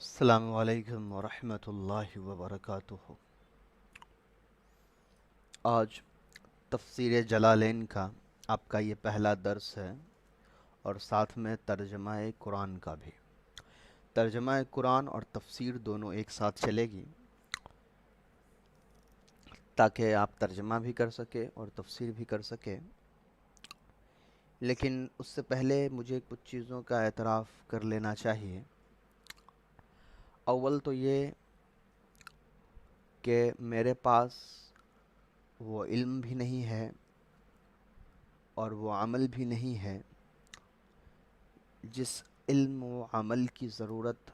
السلام علیکم ورحمۃ اللہ وبرکاتہ۔ آج تفسیر جلالین کا آپ کا یہ پہلا درس ہے، اور ساتھ میں ترجمہ قرآن کا بھی۔ ترجمہ قرآن اور تفسیر دونوں ایک ساتھ چلے گی تاکہ آپ ترجمہ بھی کر سکے اور تفسیر بھی کر سکے۔ لیکن اس سے پہلے مجھے کچھ چیزوں کا اعتراف کر لینا چاہیے۔ اول تو یہ کہ میرے پاس وہ علم بھی نہیں ہے اور وہ عمل بھی نہیں ہے جس علم و عمل کی ضرورت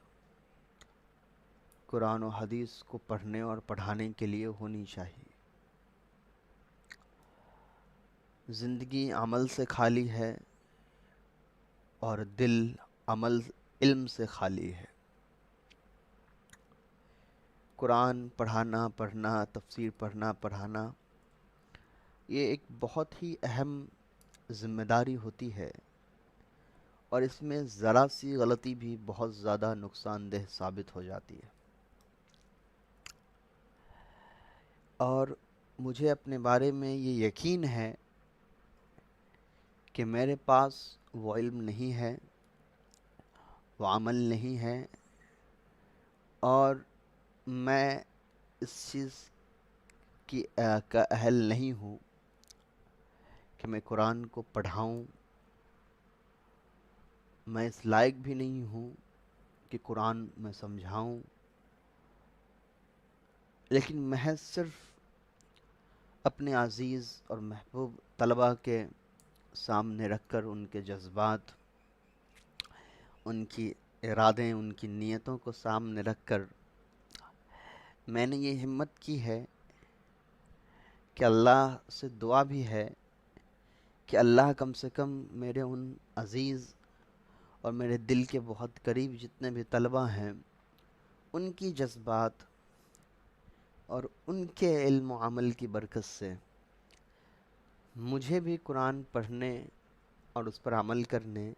قرآن و حدیث کو پڑھنے اور پڑھانے کے لیے ہونی چاہیے۔ زندگی عمل سے خالی ہے اور دل عمل علم سے خالی ہے۔ قرآن پڑھانا پڑھنا، تفسیر پڑھنا پڑھانا، یہ ایک بہت ہی اہم ذمہ داری ہوتی ہے، اور اس میں ذرا سی غلطی بھی بہت زیادہ نقصان دہ ثابت ہو جاتی ہے۔ اور مجھے اپنے بارے میں یہ یقین ہے کہ میرے پاس وہ علم نہیں ہے، وہ عمل نہیں ہے، اور میں اس چیز کا اہل نہیں ہوں کہ میں قرآن کو پڑھاؤں۔ میں اس لائق بھی نہیں ہوں کہ قرآن میں سمجھاؤں، لیکن محض صرف اپنے عزیز اور محبوب طلباء کے سامنے رکھ کر ان کے جذبات، ان کی ارادے، ان کی نیتوں کو سامنے رکھ کر میں نے یہ ہمت کی ہے کہ اللہ سے دعا بھی ہے کہ اللہ کم سے کم میرے ان عزیز اور میرے دل کے بہت قریب جتنے بھی طلباء ہیں، ان کی جذبات اور ان کے علم و عمل کی برکت سے مجھے بھی قرآن پڑھنے اور اس پر عمل کرنے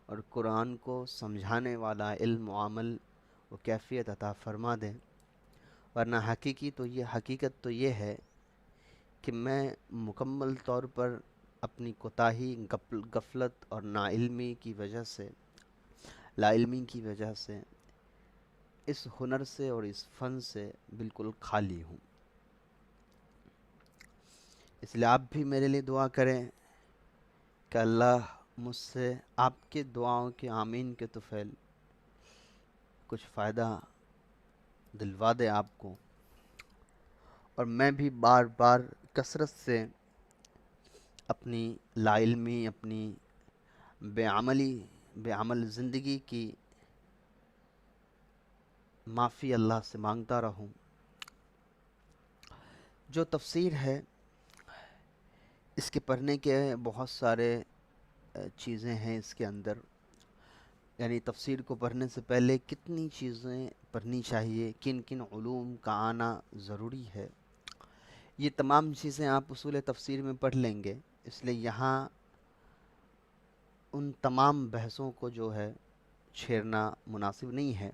اور قرآن کو سمجھانے والا علم و عمل و کیفیت عطا فرما دیں۔ ورنہ حقیقت تو یہ ہے کہ میں مکمل طور پر اپنی کوتاہی، غفلت اور لا علمی کی وجہ سے اس ہنر سے اور اس فن سے بالکل خالی ہوں۔ اس لیے آپ بھی میرے لیے دعا کریں کہ اللہ مجھ سے آپ کے دعاؤں کے آمین کے طفیل کچھ فائدہ دلوا دے آپ کو، اور میں بھی بار بار کثرت سے اپنی لا علمی، اپنی بے عمل زندگی کی معافی اللہ سے مانگتا رہوں۔ جو تفسیر ہے، اس کے پڑھنے کے بہت سارے چیزیں ہیں اس کے اندر، یعنی تفسیر کو پڑھنے سے پہلے کتنی چیزیں پڑھنی چاہیے، کن کن علوم کا آنا ضروری ہے، یہ تمام چیزیں آپ اصول تفسیر میں پڑھ لیں گے۔ اس لیے یہاں ان تمام بحثوں کو جو ہے چھیڑنا مناسب نہیں ہے،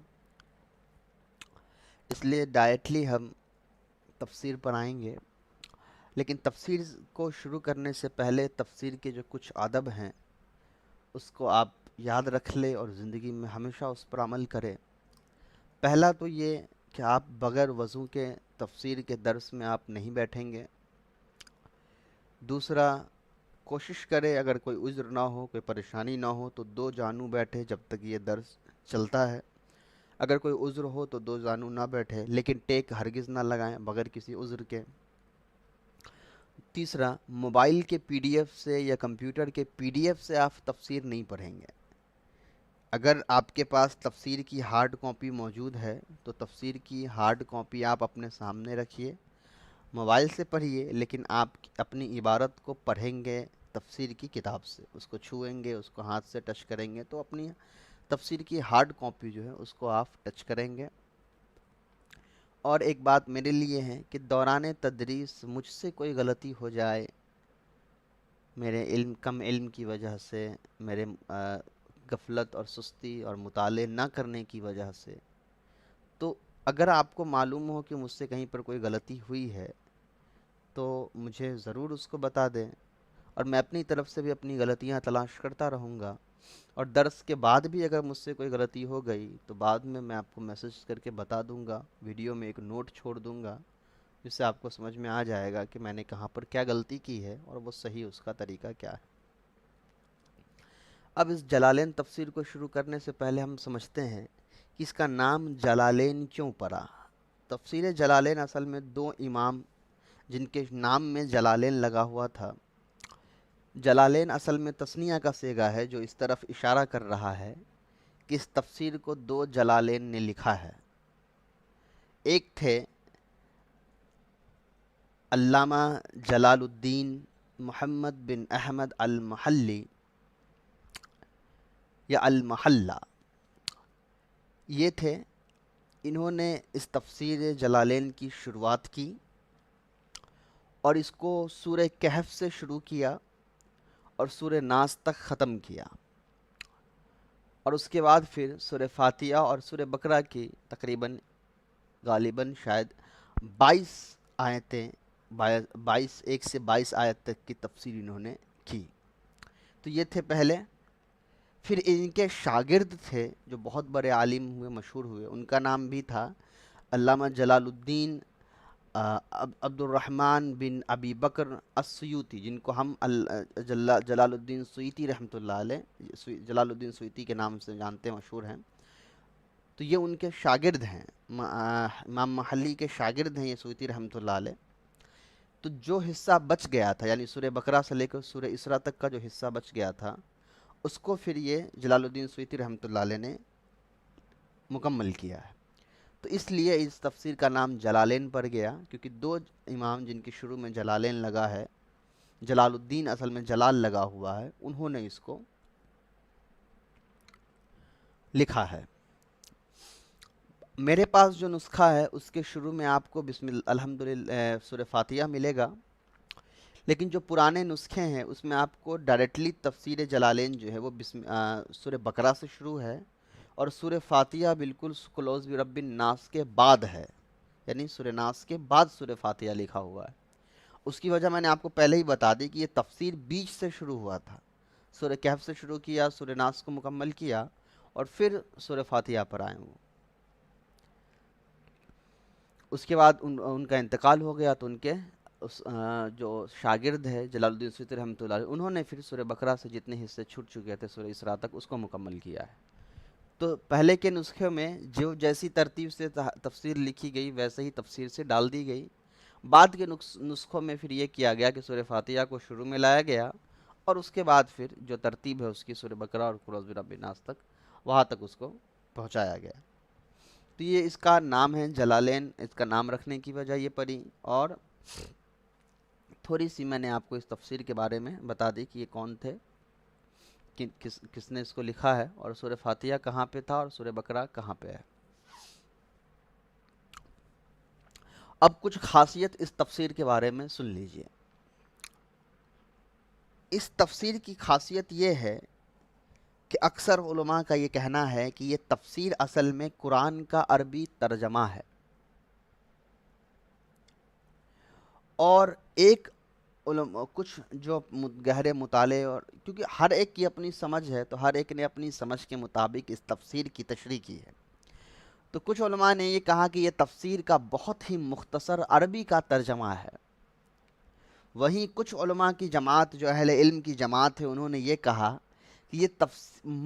اس لیے ڈائریکٹلی ہم تفسیر پر آئیں گے۔ لیکن تفسیر کو شروع کرنے سے پہلے تفسیر کے جو کچھ آداب ہیں اس کو آپ یاد رکھ لیں اور زندگی میں ہمیشہ اس پر عمل کریں۔ پہلا تو یہ کہ آپ بغیر وضو کے تفسیر کے درس میں آپ نہیں بیٹھیں گے۔ دوسرا، کوشش کرے اگر کوئی عذر نہ ہو، کوئی پریشانی نہ ہو تو دو جانو بیٹھے جب تک یہ درس چلتا ہے۔ اگر کوئی عذر ہو تو دو جانو نہ بیٹھے، لیکن ٹیک ہرگز نہ لگائیں بغیر کسی عذر کے۔ تیسرا، موبائل کے پی ڈی ایف سے یا کمپیوٹر کے پی ڈی ایف سے آپ تفسیر نہیں پڑھیں گے۔ اگر آپ کے پاس تفسیر کی ہارڈ کاپی موجود ہے تو تفسیر کی ہارڈ کاپی آپ اپنے سامنے رکھیے، موبائل سے پڑھیے، لیکن آپ اپنی عبارت کو پڑھیں گے تفسیر کی کتاب سے، اس کو چھوئیں گے، اس کو ہاتھ سے ٹچ کریں گے، تو اپنی تفسیر کی ہارڈ کاپی جو ہے اس کو آپ ٹچ کریں گے۔ اور ایک بات میرے لیے ہے کہ دوران تدریس مجھ سے کوئی غلطی ہو جائے، میرے کم علم کی وجہ سے، میرے غفلت اور سستی اور مطالعے نہ کرنے کی وجہ سے، اگر آپ کو معلوم ہو کہ مجھ سے کہیں پر کوئی غلطی ہوئی ہے تو مجھے ضرور اس کو بتا دیں، اور میں اپنی طرف سے بھی اپنی غلطیاں تلاش کرتا رہوں گا، اور درس کے بعد بھی اگر مجھ سے کوئی غلطی ہو گئی تو بعد میں آپ کو میسج کر کے بتا دوں گا، ویڈیو میں ایک نوٹ چھوڑ دوں گا، جس سے آپ کو سمجھ میں آ جائے گا کہ میں نے کہاں پر کیا غلطی کی ہے اور وہ صحیح اس کا طریقہ کیا ہے۔ اب اس جلالین تفسیر کو شروع کرنے سے پہلے ہم سمجھتے ہیں کہ اس کا نام جلالین کیوں پڑا۔ تفسیر جلالین اصل میں دو امام جن کے نام میں جلالین لگا ہوا تھا۔ جلالین اصل میں تثنیہ کا صیغہ ہے جو اس طرف اشارہ کر رہا ہے کہ اس تفسیر کو دو جلالین نے لکھا ہے۔ ایک تھے علامہ جلال الدین محمد بن احمد المحلی یا المحلہ، یہ تھے، انہوں نے اس تفسیر جلالین کی شروعات کی اور اس کو سورہ کہف سے شروع کیا اور سورہ ناس تک ختم کیا، اور اس کے بعد پھر سورہ فاتحہ اور سورہ بقرہ کی تقریباً غالباً شاید 22 آیتیں، 1 سے 22 آیت تک کی تفسیر انہوں نے کی۔ تو یہ تھے پہلے۔ پھر ان کے شاگرد تھے جو بہت بڑے عالم ہوئے، مشہور ہوئے، ان کا نام بھی تھا علامہ جلال الدین عبد الرحمن بن ابی بکر السیوطی، جن کو ہم جلال الدین سیوطی رحمۃ اللہ علیہ، جلال الدین سیوطی کے نام سے جانتے ہیں، مشہور ہیں۔ تو یہ ان کے شاگرد ہیں، امام محلی کے شاگرد ہیں یہ سیوطی رحمۃ اللہ علیہ۔ تو جو حصہ بچ گیا تھا، یعنی سورہ بقرہ سے لے کر سورہ اسراء تک کا جو حصہ بچ گیا تھا، اس کو پھر یہ جلال الدین سیوطی رحمۃ اللہ علیہ نے مکمل کیا ہے۔ تو اس لیے اس تفسیر کا نام جلالین پڑ گیا، کیونکہ دو امام جن کی شروع میں جلالین لگا ہے، جلال الدین اصل میں جلال لگا ہوا ہے، انہوں نے اس کو لکھا ہے۔ میرے پاس جو نسخہ ہے اس کے شروع میں آپ کو الحمدللہ سورہ فاتحہ ملے گا، لیکن جو پرانے نسخے ہیں اس میں آپ کو ڈائریکٹلی تفسیر جلالین جو ہے وہ سورہ بقرہ سے شروع ہے، اور سورہ فاتحہ بالکل کلوز برب الناس کے بعد ہے، یعنی سورہ ناس کے بعد سورہ فاتحہ لکھا ہوا ہے۔ اس کی وجہ میں نے آپ کو پہلے ہی بتا دی کہ یہ تفسیر بیچ سے شروع ہوا تھا، سورہ کہف سے شروع کیا، سورہ ناس کو مکمل کیا، اور پھر سورہ فاتحہ پر آئے وہ۔ اس کے بعد ان کا انتقال ہو گیا، تو ان کے جو شاگرد ہے جلال الدین سیوطی رحمۃ اللہ علیہ، انہوں نے پھر سورہ بقرہ سے جتنے حصے چھوٹ چکے تھے سورہ اسراء تک اس کو مکمل کیا ہے۔ تو پہلے کے نسخے میں جو جیسی ترتیب سے تفسیر لکھی گئی ویسے ہی تفسیر سے ڈال دی گئی۔ بعد کے نسخوں میں پھر یہ کیا گیا کہ سورہ فاتحہ کو شروع میں لایا گیا، اور اس کے بعد پھر جو ترتیب ہے اس کی سورہ بقرہ اور قل اعوذ برب الناس تک، وہاں تک اس کو پہنچایا گیا۔ تو یہ اس کا نام ہے جلالین، اس کا نام رکھنے کی وجہ یہ پڑی، اور تھوڑی سی میں نے آپ کو اس تفسیر کے بارے میں بتا دی کہ یہ کون تھے، کس نے اس کو لکھا ہے، اور سورہ فاتحہ کہاں پہ تھا اور سورہ بقرہ کہاں پہ ہے۔ اب کچھ خاصیت اس تفسیر کے بارے میں سن لیجئے۔ اس تفسیر کی خاصیت یہ ہے کہ اکثر علماء کا یہ کہنا ہے کہ یہ تفسیر اصل میں قرآن کا عربی ترجمہ ہے، اور کچھ جو گہرے مطالعے، اور کیونکہ ہر ایک کی اپنی سمجھ ہے تو ہر ایک نے اپنی سمجھ کے مطابق اس تفسیر کی تشریح کی ہے، تو کچھ علماء نے یہ کہا کہ یہ تفسیر کا بہت ہی مختصر عربی کا ترجمہ ہے۔ وہیں کچھ علماء کی جماعت، جو اہل علم کی جماعت ہے، انہوں نے یہ کہا کہ یہ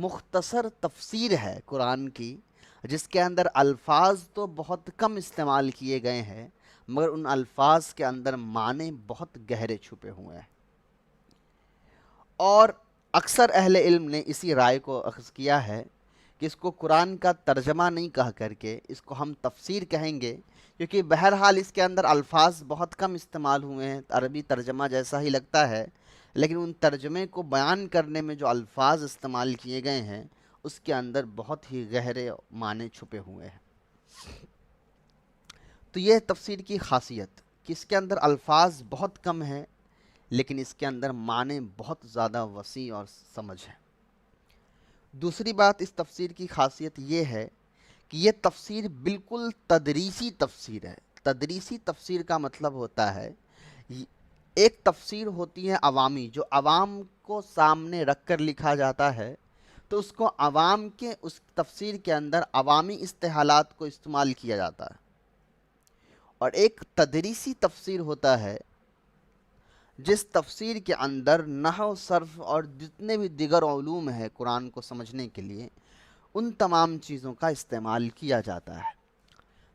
مختصر تفسیر ہے قرآن کی، جس کے اندر الفاظ تو بہت کم استعمال کیے گئے ہیں، مگر ان الفاظ کے اندر معنی بہت گہرے چھپے ہوئے ہیں۔ اور اکثر اہل علم نے اسی رائے کو اخذ کیا ہے کہ اس کو قرآن کا ترجمہ نہیں کہہ کر کے اس کو ہم تفسیر کہیں گے، کیونکہ بہرحال اس کے اندر الفاظ بہت کم استعمال ہوئے ہیں، عربی ترجمہ جیسا ہی لگتا ہے، لیکن ان ترجمے کو بیان کرنے میں جو الفاظ استعمال کیے گئے ہیں اس کے اندر بہت ہی گہرے معنی چھپے ہوئے ہیں۔ تو یہ تفسیر کی خاصیت کہ اس کے اندر الفاظ بہت کم ہیں، لیکن اس کے اندر معنی بہت زیادہ وسیع اور سمجھ ہے۔ دوسری بات اس تفسیر کی خاصیت یہ ہے کہ یہ تفسیر بالکل تدریسی تفسیر ہے۔ تدریسی تفسیر کا مطلب ہوتا ہے ایک تفسیر ہوتی ہے عوامی، جو عوام کو سامنے رکھ کر لکھا جاتا ہے، تو اس کو عوام کے اس تفسیر کے اندر عوامی اصطلاحات کو استعمال کیا جاتا ہے۔ اور ایک تدریسی تفسیر ہوتا ہے جس تفسیر کے اندر نحو، صرف اور جتنے بھی دیگر علوم ہیں قرآن کو سمجھنے کے لیے، ان تمام چیزوں کا استعمال کیا جاتا ہے۔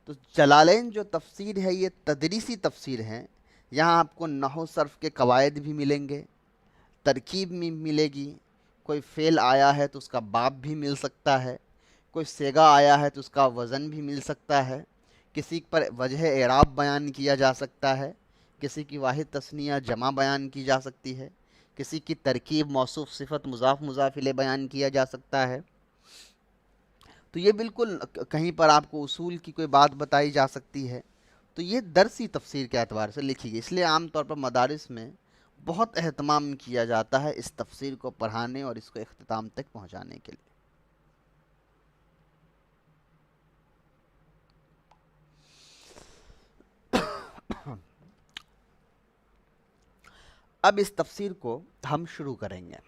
تو جلالین جو تفسیر ہے یہ تدریسی تفسیر ہے۔ یہاں آپ کو نحو صرف کے قواعد بھی ملیں گے، ترکیب بھی ملے گی، کوئی فعل آیا ہے تو اس کا باب بھی مل سکتا ہے، کوئی صیغہ آیا ہے تو اس کا وزن بھی مل سکتا ہے، کسی پر وجہ اعراب بیان کیا جا سکتا ہے، کسی کی واحد تثنیہ جمع بیان کی جا سکتی ہے، کسی کی ترکیب موصوف صفت مضاف مضاف الیہ بیان کیا جا سکتا ہے۔ تو یہ بالکل کہیں پر آپ کو اصول کی کوئی بات بتائی جا سکتی ہے۔ تو یہ درسی تفسیر کے اعتبار سے لکھی گئی، اس لیے عام طور پر مدارس میں بہت اہتمام کیا جاتا ہے اس تفسیر کو پڑھانے اور اس کو اختتام تک پہنچانے کے لیے۔ اب اس تفسیر کو ہم شروع کریں گے۔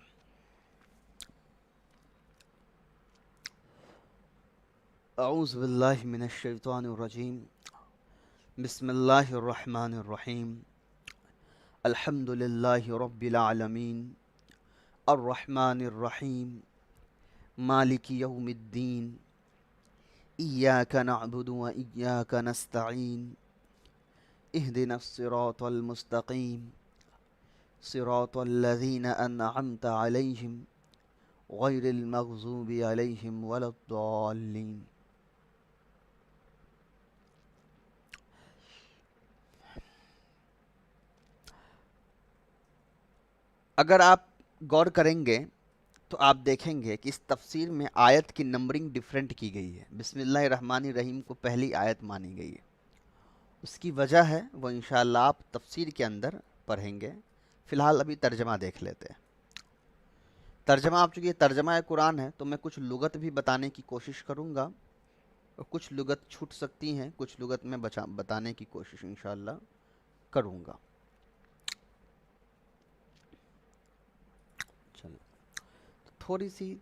اعوذ باللہ من الشیطان الرجیم، بسم اللہ الرحمن الرحیم، الحمد للہ رب العالمین، الرحمن الرحیم، مالک یوم الدین، ایاک نعبد و ایاک نستعین، اہدنا الصراط المستقیم، صراط الذین انعمت علیہم غیر المغضوب علیہم ولا الضالین۔ اگر آپ غور کریں گے تو آپ دیکھیں گے کہ اس تفسیر میں آیت کی نمبرنگ ڈیفرنٹ کی گئی ہے۔ بسم اللہ الرحمن الرحیم کو پہلی آیت مانی گئی ہے۔ اس کی وجہ ہے وہ انشاءاللہ آپ تفسیر کے اندر پڑھیں گے۔ فی الحال ابھی ترجمہ دیکھ لیتے ہیں۔ ترجمہ، آپ چونکہ یہ ترجمہ قرآن ہے تو میں کچھ لغت بھی بتانے کی کوشش کروں گا، اور کچھ لغت چھوٹ سکتی ہیں، کچھ لغت میں بتانے کی کوشش انشاءاللہ کروں گا۔ چلیں، تھوڑی سی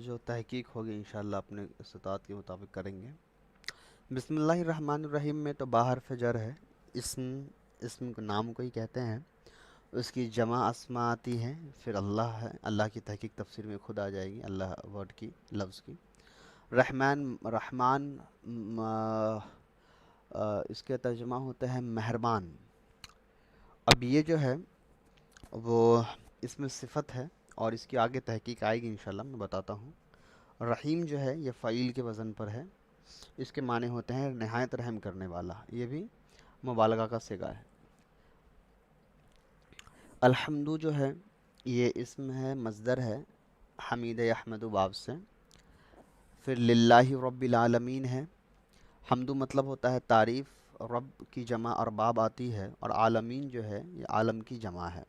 جو تحقیق ہوگی انشاءاللہ اپنے استطاعت کے مطابق کریں گے۔ بسم اللہ الرحمن الرحیم میں تو باہر فجر ہے، اسم کو نام کو ہی کہتے ہیں، اس کی جمع اسما آتی ہے، پھر اللہ ہے، اللہ کی تحقیق تفسیر میں خود آ جائے گی، اللہ ورڈ کی، لفظ کی۔ رحمان اس کے ترجمہ ہوتا ہے مہربان۔ اب یہ جو ہے وہ اس میں صفت ہے اور اس کی آگے تحقیق آئے گی انشاءاللہ، میں بتاتا ہوں۔ رحیم جو ہے یہ فعیل کے وزن پر ہے، اس کے معنی ہوتے ہیں نہایت رحم کرنے والا، یہ بھی مبالغہ کا صیغہ ہے۔ الحمد جو ہے یہ اسم ہے، مصدر ہے، حمید احمد باب سے۔ پھر للہ رب العالمین ہے، حمد مطلب ہوتا ہے تعریف، رب کی جمع ارباب آتی ہے، اور عالمین جو ہے یہ عالم کی جمع ہے۔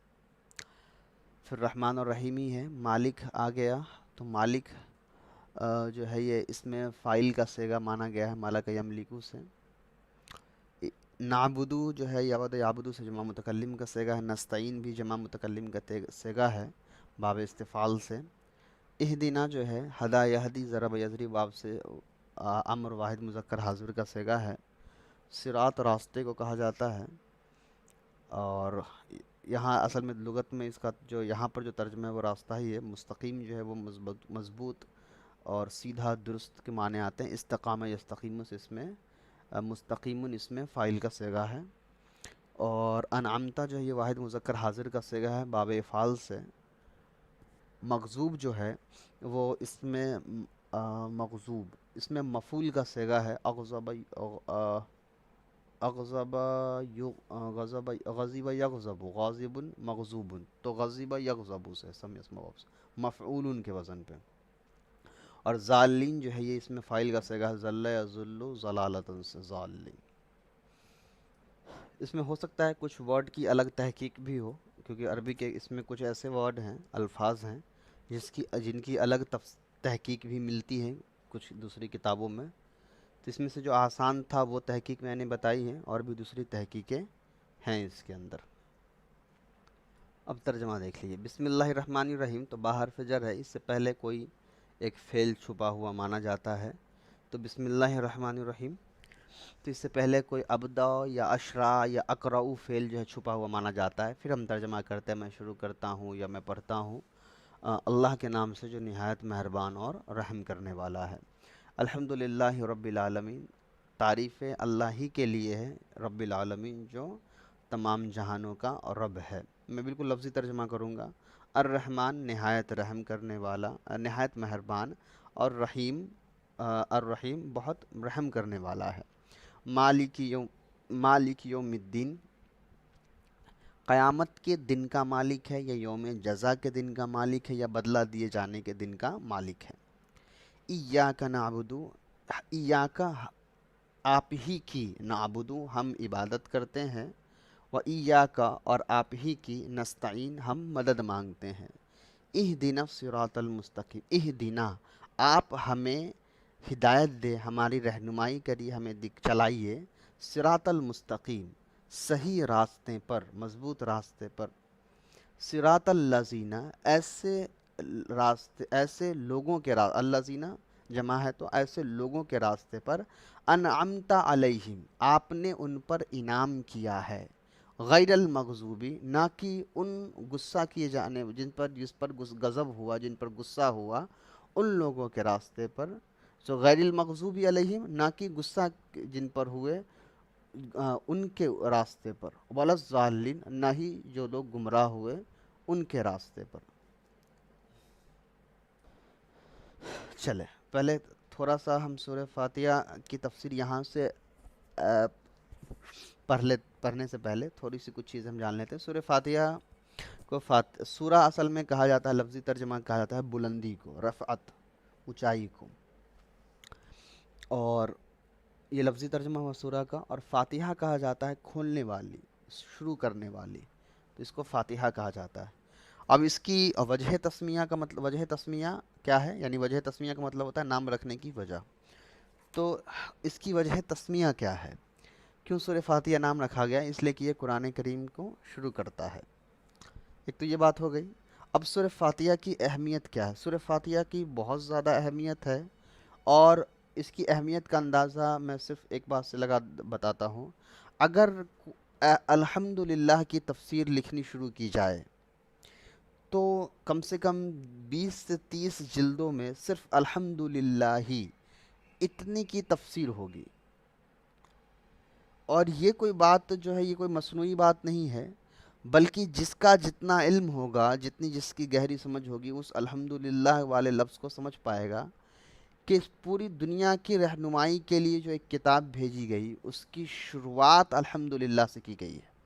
پھر رحمان اور رحیمی ہے، مالک آ گیا تو مالک جو ہے یہ اس میں فاعل کا صیغہ مانا گیا ہے، مالک یملکو سے۔ نعبدو جو ہے یعبد یعبدو سے جمع متکلم کا صیغہ ہے، نستعین بھی جمع متکلم کا صیغہ ہے باب استفعال سے۔ اہدنا جو ہے ہدا یہدی ضرب یضری باب سے امر واحد مذکر حاضر کا صیغہ ہے۔ صراط راستے کو کہا جاتا ہے، اور یہاں اصل میں لغت میں اس کا جو یہاں پر جو ترجمہ ہے وہ راستہ ہی ہے۔ مستقیم جو ہے وہ مضبوط اور سیدھا درست کے معنی آتے ہیں۔ استقامہ یستقیم سے اس میں مستقیم اس میں فاعل کا صیغہ ہے، اور انعمتا جو ہے یہ واحد مذکر حاضر کا صیغہ ہے باب افعال سے۔ مغضوب جو ہے وہ اس میں مغضوب اس میں مفعول کا صیغہ ہے، اغضب اغضب غضب غضب یغضب غاضب مغضوب، تو غضب یغضب سے سمی اسم واپس مفعول کے وزن پہ۔ اور ضالین جو ہے یہ اس میں فاعل کا صیغہ ہے، ذل یذل ضلالۃ سے ضالین۔ اس میں ہو سکتا ہے کچھ ورڈ کی الگ تحقیق بھی ہو، کیونکہ عربی کے اس میں کچھ ایسے ورڈ ہیں، الفاظ ہیں جن کی الگ تحقیق بھی ملتی ہیں کچھ دوسری کتابوں میں، تو اس میں سے جو آسان تھا وہ تحقیق میں نے بتائی ہے، اور بھی دوسری تحقیقیں ہیں اس کے اندر۔ اب ترجمہ دیکھ لیجیے، بسم اللہ الرحمن الرحیم تو باہر فجر ہے، اس سے پہلے کوئی ایک فعل چھپا ہوا مانا جاتا ہے، تو بسم اللہ الرحمن الرحیم، تو اس سے پہلے کوئی ابدا یا اشرا یا اقرؤ فعل جو ہے چھپا ہوا مانا جاتا ہے، پھر ہم ترجمہ کرتے ہیں، میں شروع کرتا ہوں یا میں پڑھتا ہوں اللہ کے نام سے جو نہایت مہربان اور رحم کرنے والا ہے۔ الحمدللہ رب العالمین، تعریفیں اللہ ہی کے لیے ہے، رب العالمین جو تمام جہانوں کا رب ہے۔ میں بالکل لفظی ترجمہ کروں گا، الرحمن نہایت رحم کرنے والا، نہایت مہربان، اور رحیم الرحیم بہت رحم کرنے والا ہے۔ مالک یوم الدین، قیامت کے دن کا مالک ہے، یا یوم جزا کے دن کا مالک ہے، یا بدلہ دیے جانے کے دن کا مالک ہے۔ ایاک نعبدو، ایاک آپ ہی کی، نعبدو ہم عبادت کرتے ہیں، و ایاک اور آپ ہی کی، نستعین ہم مدد مانگتے ہیں۔ اہدنا الصراط المستقیم، اہدنا آپ ہمیں ہدایت دے، ہماری رہنمائی کریے، ہمیں چلائیے، صراط المستقیم صحیح راستے پر، مضبوط راستے پر، صراط الذین ایسے راستے، ایسے لوگوں کے راستے، الذین جمع ہے تو ایسے لوگوں کے راستے پر، انعمت علیہم آپ نے ان پر انعام کیا ہے، غیر المغضوبی نہ کہ ان غصہ کیے جانے، جس پر غضب ہوا، جن پر غصہ ہوا، ان لوگوں کے راستے پر، سو غیر المغضوبی علیہم نہ کہ غصہ جن پر ہوئے ان کے راستے پر، ولا الضالین نہ ہی جو لوگ گمراہ ہوئے ان کے راستے پر۔ چلے پہلے تھوڑا سا ہم سورہ فاتحہ کی تفسیر یہاں سے پڑھنے سے پہلے تھوڑی سی کچھ چیزیں ہم جان لیتے ہیں۔ سورہ فاتحہ کو سورہ اصل میں کہا جاتا ہے، لفظی ترجمہ کہا جاتا ہے بلندی کو، رفعت، اونچائی کو، اور یہ لفظی ترجمہ ہوا سورہ کا، اور فاتحہ کہا جاتا ہے کھولنے والی، شروع کرنے والی، تو اس کو فاتحہ کہا جاتا ہے۔ اب اس کی وجہ تسمیہ کا مطلب، وجہ تسمیہ کیا ہے، یعنی وجہ تسمیہ کا مطلب ہوتا ہے نام رکھنے کی وجہ، تو اس کی وجہ تسمیہ کیا ہے، کیوں سورہ فاتحہ نام رکھا گیا، اس لیے کہ یہ قرآن کریم کو شروع کرتا ہے۔ ایک تو یہ بات ہو گئی۔ اب سورہ فاتحہ کی اہمیت کیا ہے؟ سورہ فاتحہ کی بہت زیادہ اہمیت ہے، اور اس کی اہمیت کا اندازہ میں صرف ایک بات سے بتاتا ہوں۔ اگر الحمدللہ کی تفسیر لکھنی شروع کی جائے تو کم سے کم 20 سے 30 جلدوں میں صرف الحمدللہ ہی اتنی کی تفسیر ہوگی، اور یہ کوئی بات جو ہے، یہ کوئی مصنوعی بات نہیں ہے، بلکہ جس کا جتنا علم ہوگا، جتنی جس کی گہری سمجھ ہوگی، اس الحمدللہ والے لفظ کو سمجھ پائے گا کہ اس پوری دنیا کی رہنمائی کے لیے جو ایک کتاب بھیجی گئی، اس کی شروعات الحمدللہ سے کی گئی ہے۔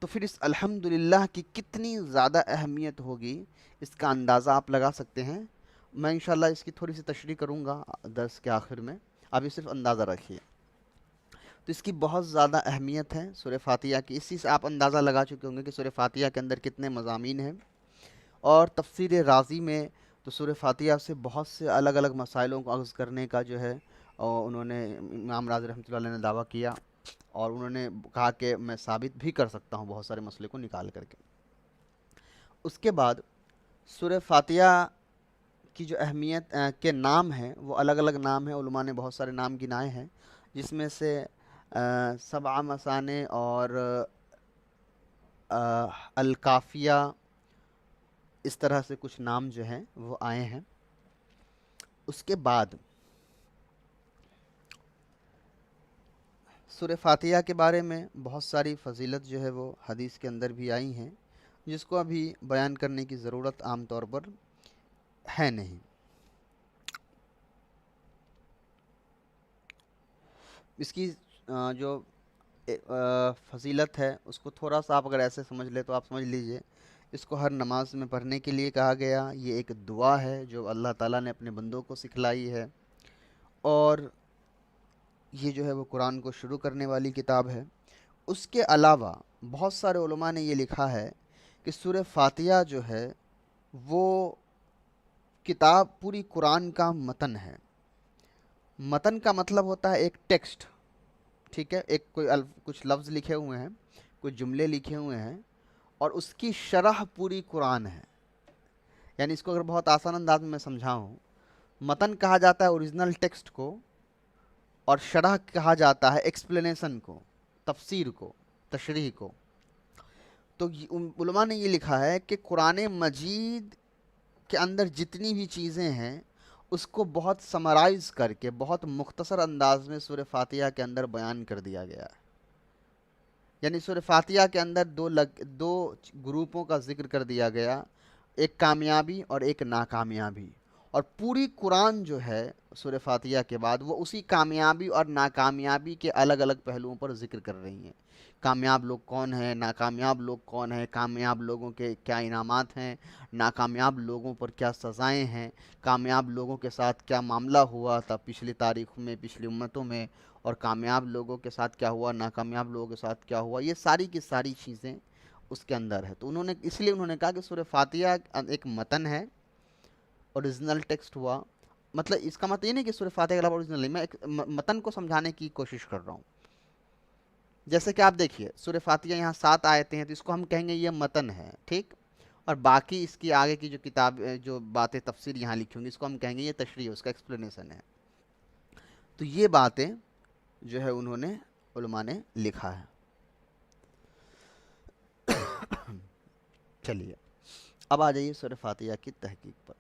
تو پھر اس الحمدللہ کی کتنی زیادہ اہمیت ہوگی، اس کا اندازہ آپ لگا سکتے ہیں۔ میں انشاءاللہ اس کی تھوڑی سی تشریح کروں گا درس کے آخر میں، ابھی صرف اندازہ رکھیے۔ تو اس کی بہت زیادہ اہمیت ہے سورہ فاتحہ کی، اسی سے آپ اندازہ لگا چکے ہوں گے کہ سورہ فاتحہ کے اندر کتنے مضامین ہیں، اور تفسیر رازی میں تو سورہ فاتحہ سے بہت سے الگ الگ مسائلوں کو اخذ کرنے کا جو ہے، اور انہوں نے، امام رازی رحمۃ اللہ علیہ نے دعویٰ کیا، اور انہوں نے کہا کہ میں ثابت بھی کر سکتا ہوں بہت سارے مسئلے کو نکال کر کے۔ اس کے بعد سورہ فاتحہ کی جو اہمیت کے نام ہیں وہ الگ الگ نام ہیں، علماء نے بہت سارے نام گنائے ہیں، جس میں سے سبع مثانے اور الکافیہ، اس طرح سے کچھ نام جو ہیں وہ آئے ہیں۔ اس کے بعد سورہ فاتحہ کے بارے میں بہت ساری فضیلت جو ہے وہ حدیث کے اندر بھی آئی ہیں، جس کو ابھی بیان کرنے کی ضرورت عام طور پر ہے نہیں۔ اس کی جو فضیلت ہے اس کو تھوڑا سا آپ اگر ایسے سمجھ لیں تو آپ سمجھ لیجئے، اس کو ہر نماز میں پڑھنے کے لیے کہا گیا، یہ ایک دعا ہے جو اللہ تعالیٰ نے اپنے بندوں کو سکھلائی ہے، اور یہ جو ہے وہ قرآن کو شروع کرنے والی کتاب ہے۔ اس کے علاوہ بہت سارے علماء نے یہ لکھا ہے کہ سورہ فاتحہ جو ہے وہ کتاب پوری قرآن کا متن ہے، متن کا مطلب ہوتا ہے ایک ٹیکسٹ، ٹھیک ہے، ایک کچھ لفظ لکھے ہوئے ہیں، کچھ جملے لکھے ہوئے ہیں، اور اس کی شرح پوری قرآن ہے. یعنی اس کو اگر بہت آسان انداز میں سمجھاؤں، متن کہا جاتا ہے اوریجنل ٹیکسٹ کو، اور شرح کہا جاتا ہے ایکسپلینیشن کو، تفسیر کو، تشریح کو. تو علماء نے یہ لکھا ہے کہ قرآن مجید کے اندر جتنی بھی چیزیں ہیں اس کو بہت سمرائز کر کے بہت مختصر انداز میں سورہ فاتحہ کے اندر بیان کر دیا گیا ہے. یعنی سورہ فاتحہ کے اندر دو گروپوں کا ذکر کر دیا گیا، ایک کامیابی اور ایک ناکامیابی. اور پوری قرآن جو ہے سورہ فاتحہ کے بعد وہ اسی کامیابی اور ناکامیابی کے الگ الگ پہلوؤں پر ذکر کر رہی ہیں. کامیاب لوگ کون ہیں، ناکامیاب لوگ کون ہیں، کامیاب لوگوں کے کیا انعامات ہیں، ناکامیاب لوگوں پر کیا سزائیں ہیں، کامیاب لوگوں کے ساتھ کیا معاملہ ہوا تھا پچھلی تاریخ میں، پچھلی امتوں میں، اور کامیاب لوگوں کے ساتھ کیا ہوا، ناکامیاب لوگوں کے ساتھ کیا ہوا. یہ ساری کی ساری چیزیں اس کے اندر ہے. تو اس لیے انہوں نے کہا کہ سورہ فاتحہ ایک متن ہے، اوریجنل ٹیکسٹ ہوا. مطلب اس کا مطلب یہ نہیں کہ سورہ فاتحہ کے علاوہ اوریجنل نہیں، میں ایک متن کو سمجھانے کی کوشش کر رہا ہوں. جیسے کہ آپ دیکھیے سورہ فاتحہ یہاں 7 آیتیں ہیں، تو اس کو ہم کہیں گے یہ متن ہے، ٹھیک. اور باقی اس کی آگے کی جو کتاب جو باتیں تفسیر یہاں لکھی ہوں گی اس کو ہم کہیں گے یہ تشریح ہے، اس کا ایکسپلینیشن ہے. تو یہ باتیں جو ہے انہوں نے علماء نے لکھا ہے. چلیے اب آ جائیے سورہ فاتحہ کی تحقیق پر.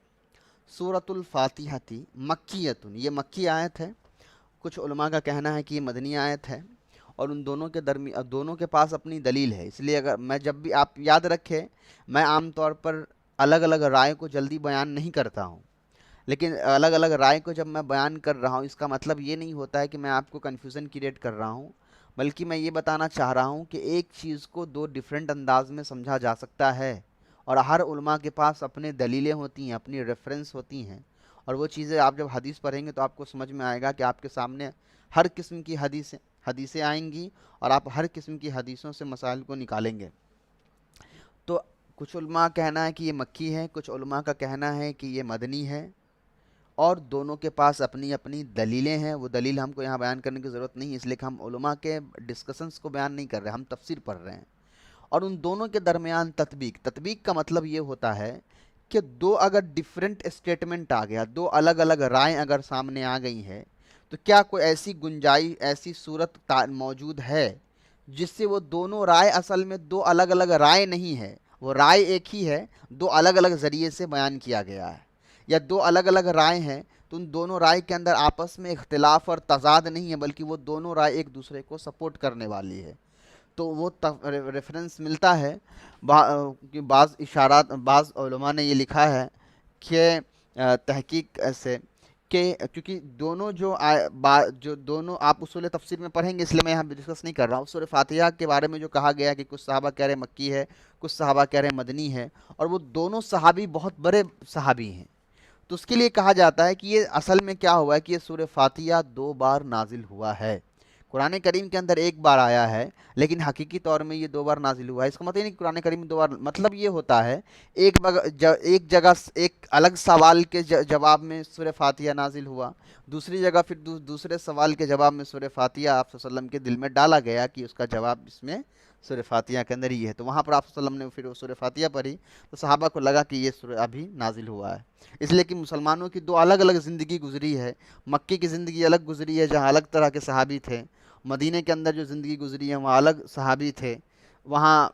سورۃ الفاتحہ تھی مکیۃ، یہ مکی آیت ہے. کچھ علماء کا کہنا ہے کہ یہ مدنی آیت ہے، اور ان دونوں کے پاس اپنی دلیل ہے. اس لیے اگر میں جب بھی آپ یاد رکھیں، میں عام طور پر الگ الگ رائے کو جلدی بیان نہیں کرتا ہوں، لیکن الگ الگ رائے کو جب میں بیان کر رہا ہوں اس کا مطلب یہ نہیں ہوتا ہے کہ میں آپ کو کنفیوژن کریٹ کر رہا ہوں، بلکہ میں یہ بتانا چاہ رہا ہوں کہ ایک چیز کو دو ڈیفرنٹ انداز میں سمجھا جا سکتا ہے، اور ہر علماء کے پاس اپنے دلیلیں ہوتی ہیں، اپنی ریفرنس ہوتی ہیں. اور وہ چیزیں آپ جب حدیث پڑھیں گے تو آپ کو سمجھ میں آئے گا کہ آپ کے سامنے ہر قسم کی حدیثیں آئیں گی، اور آپ ہر قسم کی حدیثوں سے مسائل کو نکالیں گے. تو کچھ علماء کا کہنا ہے کہ یہ مکی ہے، کچھ علماء کا کہنا ہے کہ یہ مدنی ہے، اور دونوں کے پاس اپنی اپنی دلیلیں ہیں. وہ دلیل ہم کو یہاں بیان کرنے کی ضرورت نہیں، اس لیے کہ ہم علماء کے ڈسکشنز کو بیان نہیں کر رہے، ہم تفسیر پڑھ رہے ہیں. اور ان دونوں کے درمیان تطبیق کا مطلب یہ ہوتا ہے کہ دو اگر ڈیفرنٹ اسٹیٹمنٹ آ گیا، دو الگ الگ رائے اگر سامنے آ گئی ہے، تو کیا کوئی ایسی گنجائش، ایسی صورت موجود ہے جس سے وہ دونوں رائے اصل میں دو الگ الگ رائے نہیں ہے، وہ رائے ایک ہی ہے، دو الگ الگ ذریعے سے بیان کیا گیا ہے. یا دو الگ الگ رائے ہیں تو ان دونوں رائے کے اندر آپس میں اختلاف اور تضاد نہیں ہے، بلکہ وہ دونوں رائے ایک دوسرے کو سپورٹ کرنے والی ہے. تو وہ ریفرنس ملتا ہے. بعض علماء نے یہ لکھا ہے کہ تحقیق سے کہ کیونکہ دونوں آپ اصول تفسیر میں پڑھیں گے، اس لیے میں یہاں ڈسکس نہیں کر رہا ہوں. سورہ فاتحہ کے بارے میں جو کہا گیا کہ کچھ صحابہ کہہ رہے مکی ہے، کچھ صحابہ کہہ رہے مدنی ہے، اور وہ دونوں صحابی بہت بڑے صحابی ہیں. تو اس کے لیے کہا جاتا ہے کہ یہ اصل میں کیا ہوا ہے کہ یہ سورہ فاتحہ 2 بار نازل ہوا ہے. قرآن کریم کے اندر 1 بار آیا ہے، لیکن حقیقی طور میں یہ 2 بار نازل ہوا ہے. اس کا مطلب نہیں کہ قرآن کریم 2 بار، مطلب یہ ہوتا ہے ایک جگہ ایک الگ سوال کے جواب میں سورہ فاتحہ نازل ہوا، دوسری جگہ پھر دوسرے سوال کے جواب میں سورہ فاتحہ آپ صلی اللہ علیہ وسلم کے دل میں ڈالا گیا کہ اس کا جواب اس میں سورہ فاتحہ کے اندر ہی ہے. تو وہاں پر آپ صلی اللہ علیہ وسلم نے پھر سورہ فاتحہ پڑھی تو صحابہ کو لگا کہ یہ سورہ ابھی نازل ہوا ہے. اس لیے کہ مسلمانوں کی 2 الگ الگ زندگی گزری ہے. مکی کی زندگی الگ گزری ہے جہاں الگ طرح کے صحابی تھے، مدینہ کے اندر جو زندگی گزری ہے وہاں الگ صحابی تھے وہاں.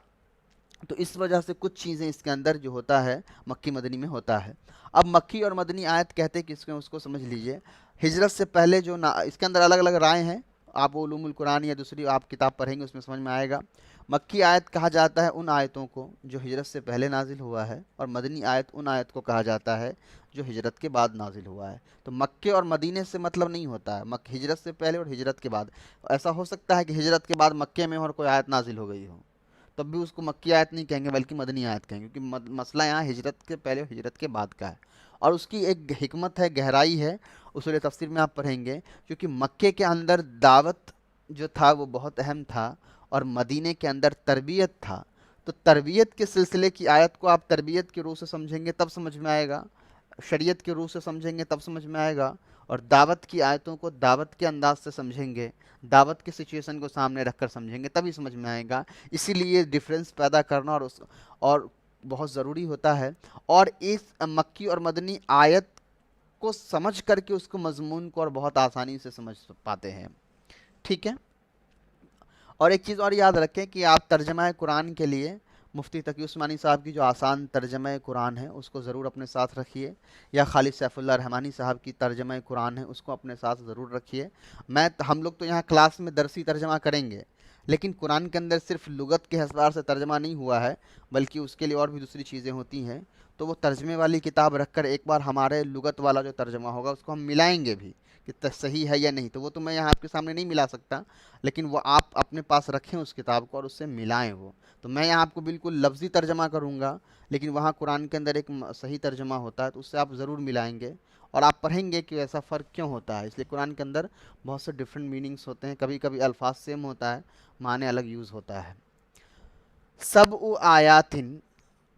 تو اس وجہ سے کچھ چیزیں اس کے اندر جو ہوتا ہے مکی مدنی میں ہوتا ہے. اب مکی اور مدنی آیت کہتے کہ اس کو سمجھ لیجئے. ہجرت سے پہلے جو اس کے اندر الگ الگ رائے ہیں، آپ علوم القرآن یا دوسری آپ کتاب پڑھیں گے اس میں سمجھ میں آئے گا. مکی آیت کہا جاتا ہے ان آیتوں کو جو ہجرت سے پہلے نازل ہوا ہے، اور مدنی آیت ان آیت کو کہا جاتا ہے جو ہجرت کے بعد نازل ہوا ہے. تو مکے اور مدینے سے مطلب نہیں ہوتا ہے ہجرت سے پہلے اور ہجرت کے بعد. ایسا ہو سکتا ہے کہ ہجرت کے بعد مکے میں اور کوئی آیت نازل ہو گئی ہو، تب بھی اس کو مکی آیت نہیں کہیں گے بلکہ مدنی آیت کہیں گے، کیونکہ مسئلہ یہاں ہجرت کے پہلے اور ہجرت کے بعد کا ہے. اور اس کی ایک حکمت ہے، گہرائی ہے، اصول تفسیر میں آپ پڑھیں گے. کیونکہ مکے کے اندر دعوت جو تھا وہ بہت اہم تھا، اور مدینے کے اندر تربیت تھا. تو تربیت کے سلسلے کی آیت کو آپ تربیت کی روح سے سمجھیں گے تب سمجھ میں آئے گا، شریعت کی روح سے سمجھیں گے تب سمجھ میں آئے گا، اور دعوت کی آیتوں کو دعوت کے انداز سے سمجھیں گے، دعوت کی سچویشن کو سامنے رکھ کر سمجھیں گے، تبھی سمجھ میں آئے گا۔ اسی لیے ڈفرینس پیدا کرنا اور بہت ضروری ہوتا ہے، اور اس مکی اور مدنی آیت کو سمجھ کر کے اس کو مضمون کو اور بہت آسانی سے سمجھ پاتے ہیں، ٹھیک ہے۔ اور ایک چیز اور یاد رکھیں کہ آپ ترجمہ قرآن کے لیے مفتی تقی عثمانی صاحب کی جو آسان ترجمہ قرآن ہے اس کو ضرور اپنے ساتھ رکھیے، یا خالد سیف اللہ رحمانی صاحب کی ترجمہ قرآن ہے اس کو اپنے ساتھ ضرور رکھیے۔ ہم لوگ تو یہاں کلاس میں درسی ترجمہ کریں گے، لیکن قرآن کے اندر صرف لغت کے اعتبار سے ترجمہ نہیں ہوا ہے، بلکہ اس کے لیے اور بھی دوسری چیزیں ہوتی ہیں، تو وہ ترجمے والی کتاب رکھ کر ایک بار ہمارے لغت والا جو ترجمہ ہوگا اس کو ہم ملائیں گے بھی کہ صحیح ہے یا نہیں، تو وہ تو میں یہاں آپ کے سامنے نہیں ملا سکتا، لیکن وہ آپ اپنے پاس رکھیں اس کتاب کو اور اس سے ملائیں وہ، تو میں یہاں آپ کو بالکل لفظی ترجمہ کروں گا، لیکن وہاں قرآن کے اندر ایک صحیح ترجمہ ہوتا ہے تو اس سے آپ ضرور ملائیں گے، اور آپ پڑھیں گے کہ ایسا فرق کیوں ہوتا ہے۔ اس لیے قرآن کے اندر بہت سے ڈفرینٹ میننگس ہوتے ہیں، کبھی کبھی الفاظ سیم ہوتا ہے، معنی الگ یوز ہوتا ہے۔ سبع آیاتن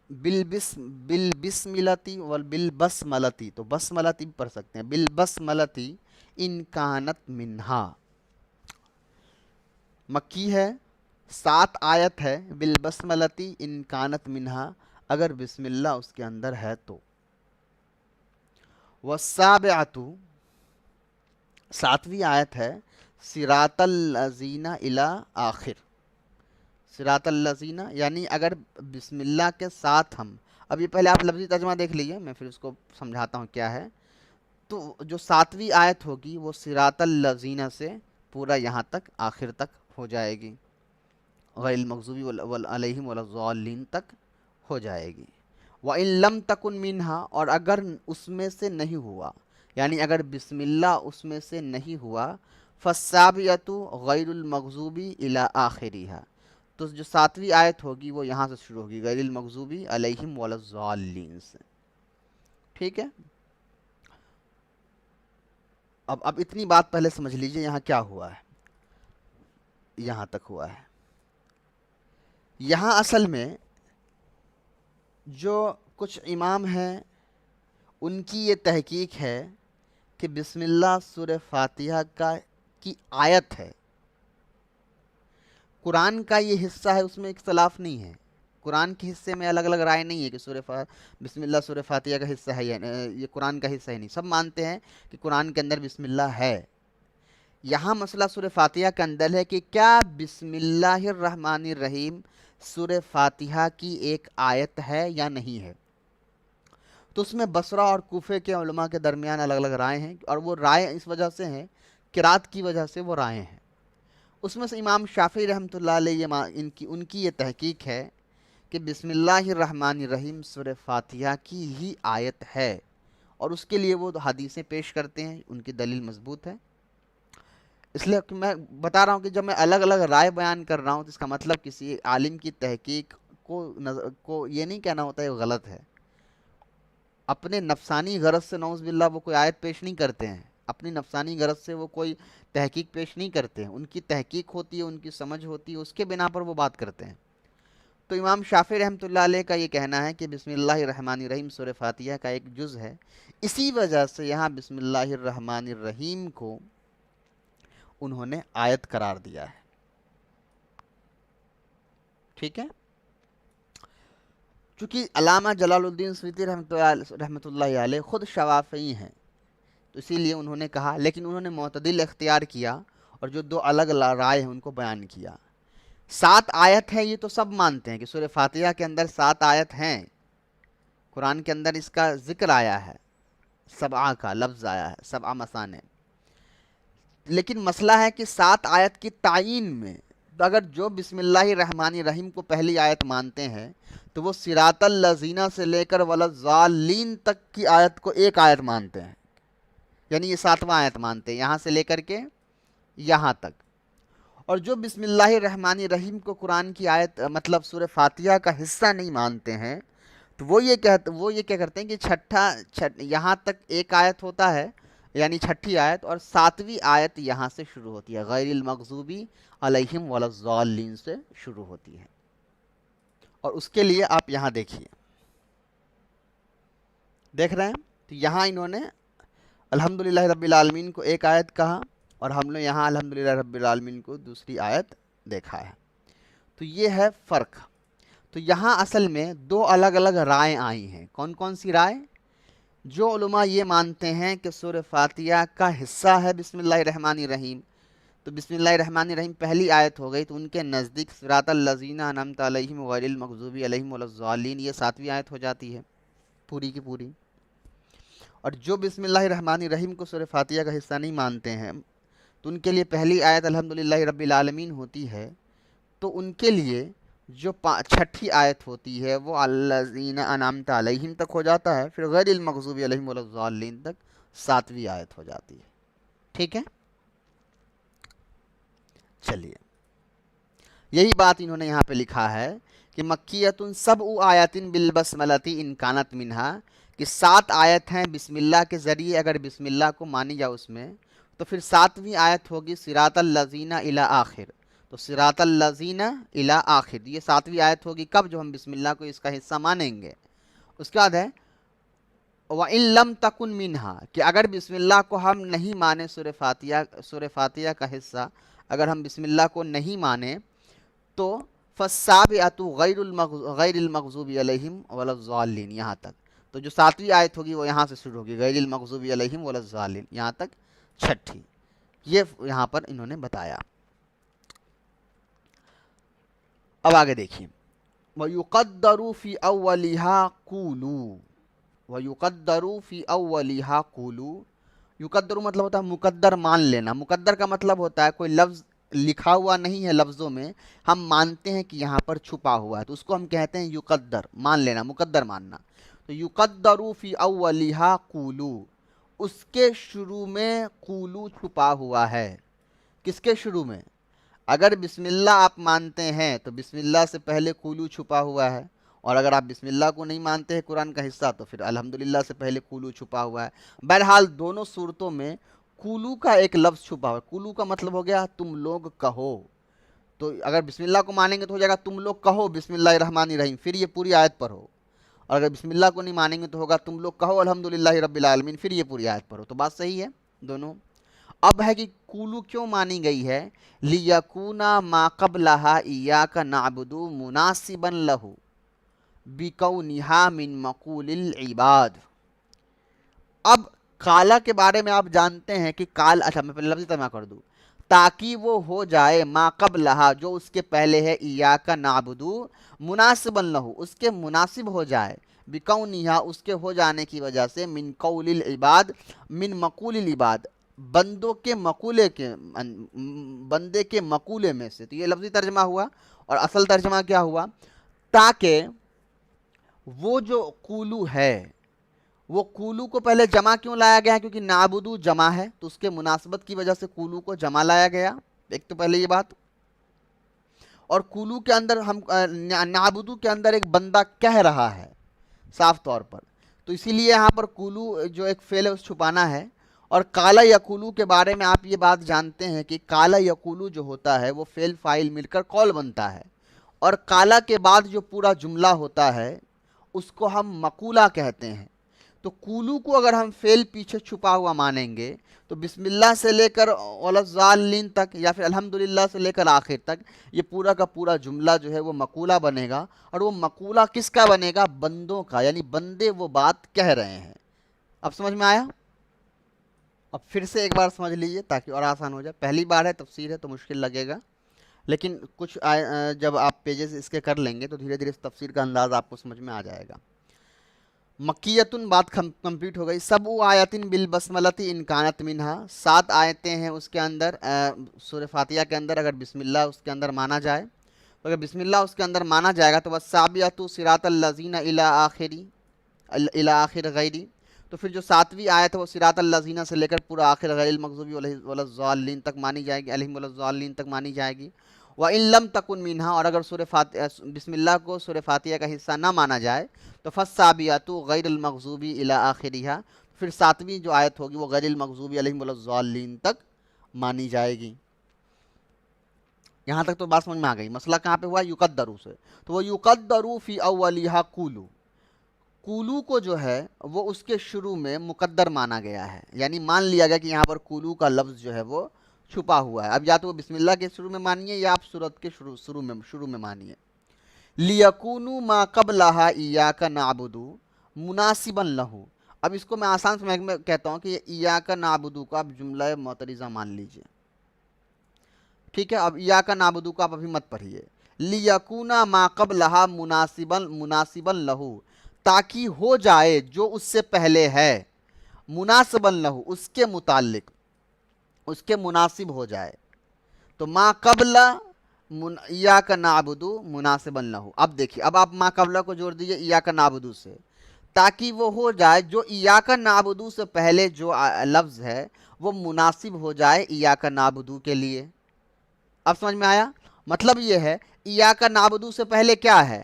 بالبسملتی والبسملتی، تو بسملتی بھی پڑھ سکتے ہیں، بالبسملتی ان کانت منہا، مکی ہے، 7 آیت ہے، بالبسملتی ان کانت منہا، اگر بسم اللہ اس کے اندر ہے تو، والسابعۃ، 7ویں آیت ہے، صراط الذین الی آخر، صراط الذین یعنی اگر بسم اللہ کے ساتھ ہم، اب یہ پہلے آپ لفظی ترجمہ دیکھ لیجئے، میں پھر اس کو سمجھاتا ہوں کیا ہے۔ تو جو 7ویں آیت ہوگی وہ صراط الذین سے پورا یہاں تک آخر تک ہو جائے گی، غیر المغضوب علیہم ولا الضالین تک ہو جائے گی۔ وَإِن لَمْ تَكُن مِّنْهَا، اور اگر اس میں سے نہیں ہوا، یعنی اگر بسم اللہ اس میں سے نہیں ہوا، فَالسَّابِعَةُ غَيْرُ الْمَغْضُوبِ إِلَىٰ آخِرِهَا، تو جو 7ویں آیت ہوگی وہ یہاں سے شروع ہوگی، غیر المغضوب علیہم ولا الضالین سے، ٹھیک ہے۔ اب اتنی بات پہلے سمجھ لیجئے یہاں کیا ہوا ہے، یہاں تک ہوا ہے۔ یہاں اصل میں جو کچھ امام ہیں ان کی یہ تحقیق ہے کہ بسم اللہ سورہ فاتحہ کی آیت ہے، قرآن کا یہ حصہ ہے، اس میں اختلاف نہیں ہے، قرآن کے حصے میں الگ الگ رائے نہیں ہے کہ بسم اللہ سورہ فاتحہ کا حصہ ہے یا یہ قرآن کا حصہ ہے، نہیں، سب مانتے ہیں کہ قرآن کے اندر بسم اللہ ہے۔ یہاں مسئلہ سورہ فاتحہ کے اندر ہے کہ کیا بسم اللہ الرحمن الرحیم سورہ فاتحہ کی ایک آیت ہے یا نہیں ہے، تو اس میں بصرہ اور کوفے کے علماء کے درمیان الگ الگ رائے ہیں، اور وہ رائے اس وجہ سے ہیں، قرات کی وجہ سے وہ رائے ہیں۔ اس میں سے امام شافعی رحمۃ اللہ علیہ ان کی یہ تحقیق ہے کہ بسم اللہ الرحمن الرحیم سورہ فاتحہ کی ہی آیت ہے، اور اس کے لیے وہ حدیثیں پیش کرتے ہیں، ان کی دلیل مضبوط ہے۔ اس لیے کہ میں بتا رہا ہوں کہ جب میں الگ الگ رائے بیان کر رہا ہوں تو اس کا مطلب کسی عالم کی تحقیق کو یہ نہیں کہنا ہوتا ہے وہ غلط ہے، اپنے نفسانی غرض سے نعوذ باللہ وہ کوئی آیت پیش نہیں کرتے ہیں، اپنی نفسانی غرض سے وہ کوئی تحقیق پیش نہیں کرتے ہیں، ان کی تحقیق ہوتی ہے، ان کی سمجھ ہوتی ہے، اس کے بنا پر وہ بات کرتے ہیں۔ تو امام شافعی رحمۃ اللہ علیہ کا یہ کہنا ہے کہ بسم اللہ الرحمن الرحیم سورہ فاتحہ کا ایک جز ہے، اسی وجہ سے یہاں بسم اللہ الرحمن الرحیم کو انہوں نے آیت قرار دیا ہے، ٹھیک ہے۔ چونکہ علامہ جلال الدین سیوطی رحمۃ اللہ علیہ خود شافعی ہیں، تو اسی لیے انہوں نے کہا، لیکن انہوں نے معتدل اختیار کیا اور جو 2 الگ رائے ہیں ان کو بیان کیا۔ 7 آیت ہے، یہ تو سب مانتے ہیں کہ سورہ فاتحہ کے اندر 7 آیت ہیں، قرآن کے اندر اس کا ذکر آیا ہے، 7 کا لفظ آیا ہے، 7 مثانے، لیکن مسئلہ ہے کہ 7 آیت کی تعیین میں، تو اگر جو بسم اللہ الرحمن الرحیم کو پہلی آیت مانتے ہیں تو وہ صراط الذین سے لے کر ولا الضالین تک کی آیت کو ایک آیت مانتے ہیں، یعنی یہ 7واں آیت مانتے ہیں یہاں سے لے کر کے یہاں تک۔ اور جو بسم اللہ الرحمن الرحیم کو قرآن کی آیت مطلب سورہ فاتحہ کا حصہ نہیں مانتے ہیں، تو وہ یہ کیا کرتے ہیں کہ یہاں تک ایک آیت ہوتا ہے، یعنی 6ٹھی آیت، اور 7ویں آیت یہاں سے شروع ہوتی ہے، غیر المغضوبی علیہم ولا الضالین سے شروع ہوتی ہے۔ اور اس کے لیے آپ یہاں دیکھیے، دیکھ رہے ہیں، تو یہاں انہوں نے الحمدللہ رب العالمین کو ایک آیت کہا اور ہم نے یہاں الحمدللہ رب العالمین کو دوسری آیت دیکھا ہے. تو یہ ہے فرق. تو یہاں اصل میں دو الگ الگ رائے آئی ہیں. کون کون سی رائے؟ جو علماء یہ مانتے ہیں کہ سورہ فاتحہ کا حصہ ہے بسم اللہ الرحمن الرحیم، تو بسم اللہ الرحمن الرحیم پہلی آیت ہو گئی، تو ان کے نزدیک صراط الذین انعمت علیہم غیر المغضوب علیہم ولا الضالین یہ 7ویں آیت ہو جاتی ہے پوری کی پوری. اور جو بسم اللہ الرحمن الرحیم کو سورہ فاتحہ کا حصہ نہیں مانتے ہیں تو ان کے لیے پہلی آیت الحمدللہ رب العالمین ہوتی ہے. تو ان کے لیے جو چھٹی آیت ہوتی ہے وہ الذین انعمت علیہم تک ہو جاتا ہے، پھر غیر المغضوب علیہم ولا الضالین تک 7ویں آیت ہو جاتی ہے. ٹھیک ہے، چلیے یہی بات انہوں نے یہاں پہ لکھا ہے کہ مکیۃ سبع آیات بالبسملۃ ان کانت منہا، کہ 7 آیت ہیں بسم اللہ کے ذریعے، اگر بسم اللہ کو مانی جائے اس میں تو پھر 7ویں آیت ہوگی صراط الذین الی آخر. تو صراط الذین الی آخر یہ 7ویں آیت ہوگی کب؟ جو ہم بسم اللہ کو اس کا حصہ مانیں گے. اس کے بعد ہے وَإِن لَمْ تَكُنْ مِنْهَا، کہ اگر بسم اللہ کو ہم نہیں مانیں سورہ فاتحہ کا حصہ اگر ہم بسم اللہ کو نہیں مانیں تو فَالسَّابِعَةُ غیر المغضوب علیہم ولا الضالین یہاں تک. تو جو 7ویں آیت ہوگی وہ یہاں سے شروع ہوگی، غیر المغضوب علیہم ولا الضالین یہاں تک چھٹی. یہ یہاں پر انہوں نے بتایا. اب آگے دیکھیے وَيُقَدَّرُ فِي أَوَّلِهَا قُولُوا، وَيُقَدَّرُ فِي أَوَّلِهَا قُولُوا. یقدر مطلب ہوتا ہے مقدر مان لینا. مقدر کا مطلب ہوتا ہے کوئی لفظ لکھا ہوا نہیں ہے لفظوں میں، ہم مانتے ہیں کہ یہاں پر چھپا ہوا ہے، تو اس کو ہم کہتے ہیں یقدر، مان لینا، مقدر ماننا. تو یقدر فی اولہا قولو، اس کے شروع میں قولو چھپا ہوا ہے. کس کے شروع میں؟ اگر بسم اللہ آپ مانتے ہیں تو بسم اللہ سے پہلے قولو چھپا ہوا ہے، اور اگر آپ بسم اللہ کو نہیں مانتے ہیں قرآن کا حصہ تو پھر الحمدللہ سے پہلے قولو چھپا ہوا ہے. بہرحال دونوں صورتوں میں قولو کا ایک لفظ چھپا ہوا ہے. قولو کا مطلب ہو گیا تم لوگ کہو. تو اگر بسم اللہ کو مانیں گے تو ہو جائے گا تم لوگ کہو بسم اللہ الرحمن الرحیم، پھر یہ پوری آیت پڑھو. اور اگر بسم اللہ کو نہیں مانیں گے تو ہوگا تم لوگ کہو الحمدللہ رب العالمین، پھر یہ پوری آیت پڑھو. تو بات صحیح ہے دونوں. اب ہے کہ قولو کیوں مانی گئی ہے؟ لِيَكُونَ مَا قَبْلَهَا إِيَّاكَ نَعْبُدُ مُنَاسِبًا لَهُ بِكَوْنِهَا مِن مَقُولِ الْعِبَادِ. اب کالا کے بارے میں آپ جانتے ہیں کہ کال، اچھا میں پہلے لفظ ترجمہ کر دوں تاکہ وہ ہو جائے ما قبلہا جو اس کے پہلے ہے، ایاک نعبدو مناسبا لہو اس کے مناسب ہو جائے، بکونہا اس کے ہو جانے کی وجہ سے، من قول العباد من مقول العباد بندوں کے مقولے کے، بندے کے مقولے میں سے. تو یہ لفظی ترجمہ ہوا، اور اصل ترجمہ کیا ہوا؟ تاکہ وہ جو قولو ہے، وہ قولو کو پہلے جمع کیوں لایا گیا ہے؟ کیونکہ نعبدو جمع ہے، تو اس کے مناسبت کی وجہ سے قولو کو جمع لایا گیا. ایک تو پہلے یہ بات. اور قولو کے اندر ہم نعبدو کے اندر ایک بندہ کہہ رہا ہے صاف طور پر، تو اسی لیے یہاں پر قولو جو ایک فعل ہے اس چھپانا ہے. اور کالا یقولو کے بارے میں آپ یہ بات جانتے ہیں کہ کالا یقولو جو ہوتا ہے وہ فعل فاعل مل کر قول بنتا ہے، اور کالا کے بعد جو پورا جملہ ہوتا ہے اس کو ہم مقولہ کہتے ہیں. تو قولو کو اگر ہم فعل پیچھے چھپا ہوا مانیں گے تو بسم اللہ سے لے کر الضالین تک، یا پھر الحمدللہ سے لے کر آخر تک، یہ پورا کا پورا جملہ جو ہے وہ مقولہ بنے گا. اور وہ مقولہ کس کا بنے گا؟ بندوں کا، یعنی بندے وہ بات کہہ رہے ہیں. اب سمجھ میں آیا؟ اب پھر سے ایک بار سمجھ لیجئے تاکہ اور آسان ہو جائے. پہلی بار ہے، تفسیر ہے تو مشکل لگے گا، لیکن کچھ جب آپ پیجز اس کے کر لیں گے تو دھیرے دھیرے تفسیر کا انداز آپ کو سمجھ میں آ جائے گا. مکیتن بات کمپلیٹ ہو گئی. سبع آیاتن بالبسملۃ ان کانت منہا، 7 آیتیں ہیں اس کے اندر سورہ فاتحہ کے اندر اگر بسم اللہ اس کے اندر مانا جائے. تو اگر بسم اللہ اس کے اندر مانا جائے گا تو والسابعۃ صراط الذین الی آخر غیری. تو پھر جو 7ویں آیت ہے وہ صراط الذین سے لے کر پورا آخر غیر المغضوب علیہم ولا الضالین تک مانی جائے گی، علیہم ولا الضالین تک مانی جائے گی. وَإِن لَمْ تَكُنْ مِنْهَا، اور اگر سورہ بسم اللہ کو سورہ فاتحہ کا حصہ نہ مانا جائے تو فالسابعۃ غیر المغضوب الی آخرہا، پھر 7ویں جو آیت ہوگی وہ غیر المغضوب علیہم ولا الضالین تک مانی جائے گی. یہاں تک تو بات سمجھ میں آ گئی. مسئلہ کہاں پہ ہوا؟ یقدرو سے. تو وہ یقدرو فی اولہا قولو، کولو کو جو ہے وہ اس کے شروع میں مقدر مانا گیا ہے، یعنی مان لیا گیا کہ یہاں پر کولو کا لفظ جو ہے وہ چھپا ہوا ہے. اب یا تو وہ بسم اللہ کے شروع میں مانیے یا آپ سورت کے شروع میں مانیے. لیکونوا ما قبلہا ایاک نعبدو مناسبا لہو. اب اس کو میں آسان سمجھ میں کہتا ہوں کہ یہ ایاک نعبدو کا آپ جملہ معترضہ مان لیجئے. ٹھیک ہے، اب ایاک نعبدو کا آپ ابھی مت پڑھیے. لیکونا ما قبلہا مناسبا لہو، تاکہ ہو جائے جو اس سے پہلے ہے، مناسبا لہو اس کے متعلق، اس کے مناسب ہو جائے. تو ما قبل ایاک نعبدو مناسبا لہو. اب دیکھیے، اب آپ ما قبلہ کو جوڑ دیجئے ایاک نعبدو سے، تاکہ وہ ہو جائے جو ایاک نعبدو سے پہلے جو لفظ ہے وہ مناسب ہو جائے ایاک نعبدو کے لیے. اب سمجھ میں آیا؟ مطلب یہ ہے ایاک نعبدو سے پہلے کیا ہے؟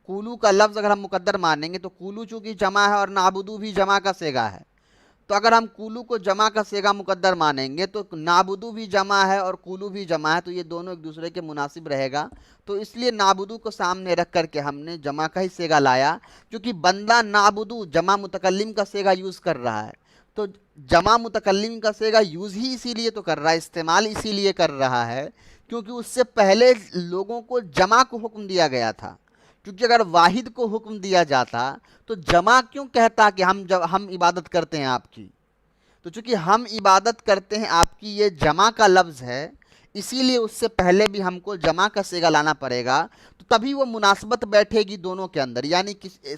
کولو کا لفظ اگر ہم مقدر مانیں گے تو کولو چونکہ جمع ہے اور نعبدو بھی جمع کا صیغہ ہے، تو اگر ہم کولو کو جمع کا صیغہ مقدر مانیں گے تو نعبدو بھی جمع ہے اور کولو بھی جمع ہے، تو یہ دونوں ایک دوسرے کے مناسب رہے گا. تو اس لیے نعبدو کو سامنے رکھ کر کے ہم نے جمع کا ہی صیغہ لایا، کیونکہ بندہ نعبدو جمع متکلم کا صیغہ یوز کر رہا ہے. تو جمع متکلم کا صیغہ یوز ہی اسی لیے تو کر رہا ہے، استعمال اسی لیے کر رہا ہے کیونکہ اس سے پہلے لوگوں کو جمع کو حکم دیا گیا تھا. کیونکہ اگر واحد کو حکم دیا جاتا تو جمع کیوں کہتا کہ ہم عبادت کرتے ہیں آپ کی. تو چونکہ ہم عبادت کرتے ہیں آپ کی یہ جمع کا لفظ ہے، اسی لیے اس سے پہلے بھی ہم کو جمع کا صیغہ لانا پڑے گا، تو تبھی وہ مناسبت بیٹھے گی دونوں کے اندر. یعنی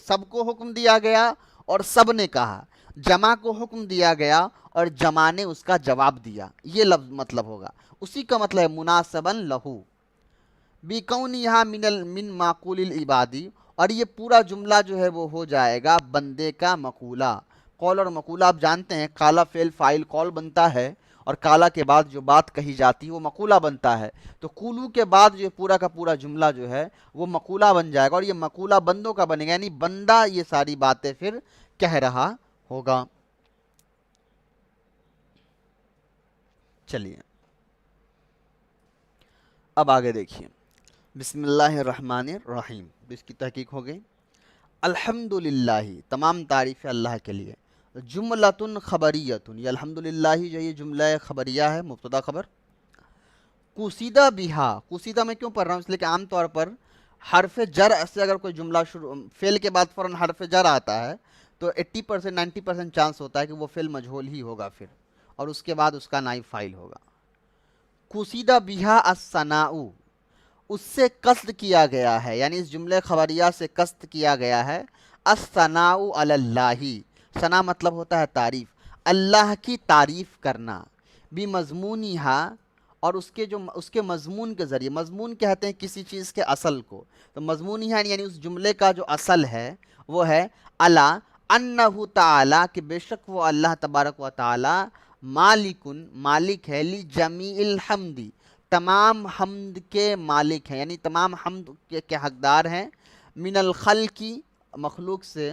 سب کو حکم دیا گیا اور سب نے کہا، جمع کو حکم دیا گیا اور جمع نے اس کا جواب دیا، یہ لفظ مطلب ہوگا. اسی کا مطلب ہے مناسبا لہو بیکونہا من معقول العبادی. اور یہ پورا جملہ جو ہے وہ ہو جائے گا بندے کا مقولہ. قول اور مقولہ آپ جانتے ہیں، قال فعل فاعل قول بنتا ہے اور قال کے بعد جو بات کہی جاتی ہے وہ مقولہ بنتا ہے. تو قولو کے بعد جو پورا کا پورا جملہ جو ہے وہ مقولہ بن جائے گا، اور یہ مقولہ بندوں کا بنے گا، یعنی بندہ یہ ساری باتیں پھر کہہ رہا ہوگا. چلیے اب آگے دیکھیے. بسم اللہ الرحمن الرحیم، اس کی تحقیق ہو گئی. الحمدللہ، تمام تعریف اللہ کے لیے. جملۃ خبریۃ، یہ الحمدللہ جو یہ جملہ خبریہ ہے، مبتدا خبر. قصیدہ بہا، قصیدہ میں کیوں پڑھ رہا ہوں؟ اس لیے کہ عام طور پر حرف جر سے اگر کوئی جملہ فعل کے بعد فوراً حرف جر آتا ہے تو 80% 90% چانس ہوتا ہے کہ وہ فعل مجہول ہی ہوگا پھر، اور اس کے بعد اس کا نائب فاعل ہوگا. قصیدہ بہا الثناء، اس سے قصد کیا گیا ہے، یعنی اس جملے خبریہ سے قصد کیا گیا ہے. الثناء علی اللہ، ثنا مطلب ہوتا ہے تعریف، اللہ کی تعریف کرنا. بمضمونہا، اور اس کے مضمون کے ذریعے. مضمون کہتے ہیں کسی چیز کے اصل کو، تو مضمونہا یعنی اس جملے کا جو اصل ہے وہ ہے الا انہ تعالی، کہ بے شک وہ اللہ تبارک و تعالی مالک ہے، لجمیع الحمد، تمام حمد کے مالک ہیں، یعنی تمام حمد کے حقدار ہیں. من الخلق، مخلوق سے.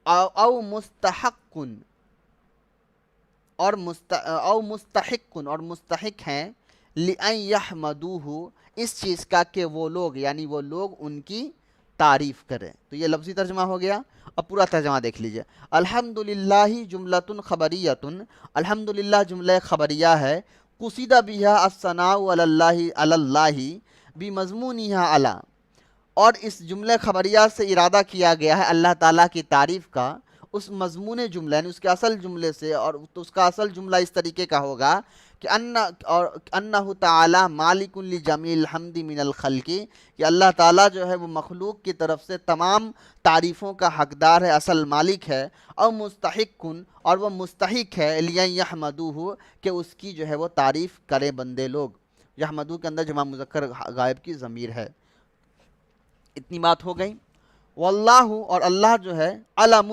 او مستحق، اور مستحق ہیں. لئن یحمدوہ، اس چیز کا کہ وہ لوگ، یعنی وہ لوگ ان کی تعریف کریں. تو یہ لفظی ترجمہ ہو گیا. اب پورا ترجمہ دیکھ لیجئے. الحمدللہ جملۃ خبریۃ، الحمدللہ جملہ خبریہ ہے. قصیدہ بہا الثناء علی اللہ بمضمونہا الا، اور اس جملہ خبریہ سے ارادہ کیا گیا ہے اللہ تعالیٰ کی تعریف کا اس مضمون جملہ، یعنی اس کے اصل جملے سے. اور تو اس کا اصل جملہ اس طریقے کا ہوگا کہ انہ تعالی مالک لجمیع الحمد من الخلق، کہ اللہ تعالیٰ جو ہے وہ مخلوق کی طرف سے تمام تعریفوں کا حقدار ہے، اصل مالک ہے. او مستحق، اور وہ مستحق ہے. لئن یحمدوہ، کہ اس کی جو ہے وہ تعریف کرے بندے لوگ. یحمدو کے اندر جمع مذکر غائب کی ضمیر ہے. اتنی بات ہو گئی. واللہ، اور اللہ جو ہے، علم،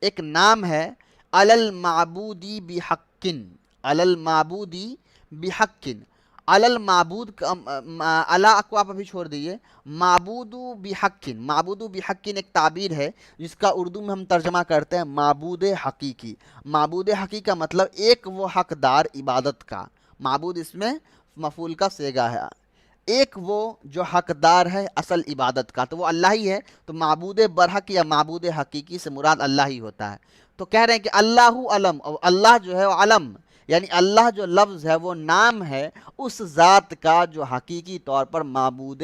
ایک نام ہے. علی المعبودی بحق، علی المعبودی بحق. علی المعبود، علی کو آپ ابھی چھوڑ دیئے. معبود بحق، معبود بحق ایک تعبیر ہے جس کا اردو میں ہم ترجمہ کرتے ہیں معبود حقیقی. معبود حقیقی کا مطلب ایک وہ حقدار عبادت کا. معبود اس میں مفعول کا صیغہ ہے. ایک وہ جو حقدار ہے اصل عبادت کا، تو وہ اللہ ہی ہے، تو معبود برحق یا معبود حقیقی سے مراد اللہ ہی ہوتا ہے۔ تو کہہ رہے ہیں کہ اللہ علم، اور اللہ جو ہے وہ علم، یعنی اللہ جو لفظ ہے وہ نام ہے اس ذات کا جو حقیقی طور پر معبود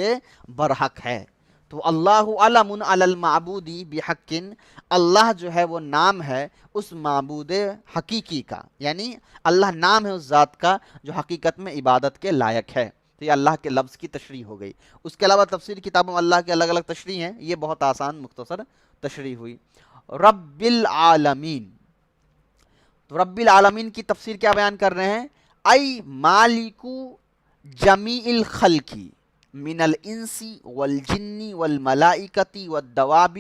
برحق ہے۔ تو اللہ علم علی المعبودی بحق، اللہ جو ہے وہ نام ہے اس معبود حقیقی کا، یعنی اللہ نام ہے اس ذات کا جو حقیقت میں عبادت کے لائق ہے۔ تو یہ اللہ کے لفظ کی تشریح ہو گئی۔ اس کے علاوہ تفسیر کتابوں میں اللہ کے الگ الگ تشریح ہیں، یہ بہت آسان مختصر تشریح ہوئی۔ رب العالمین، تو رب العالمین کی تفسیر کیا بیان کر رہے ہیں؟ ای مالکو جمیع الخلقی من الانس والجن والملائکۃ والدواب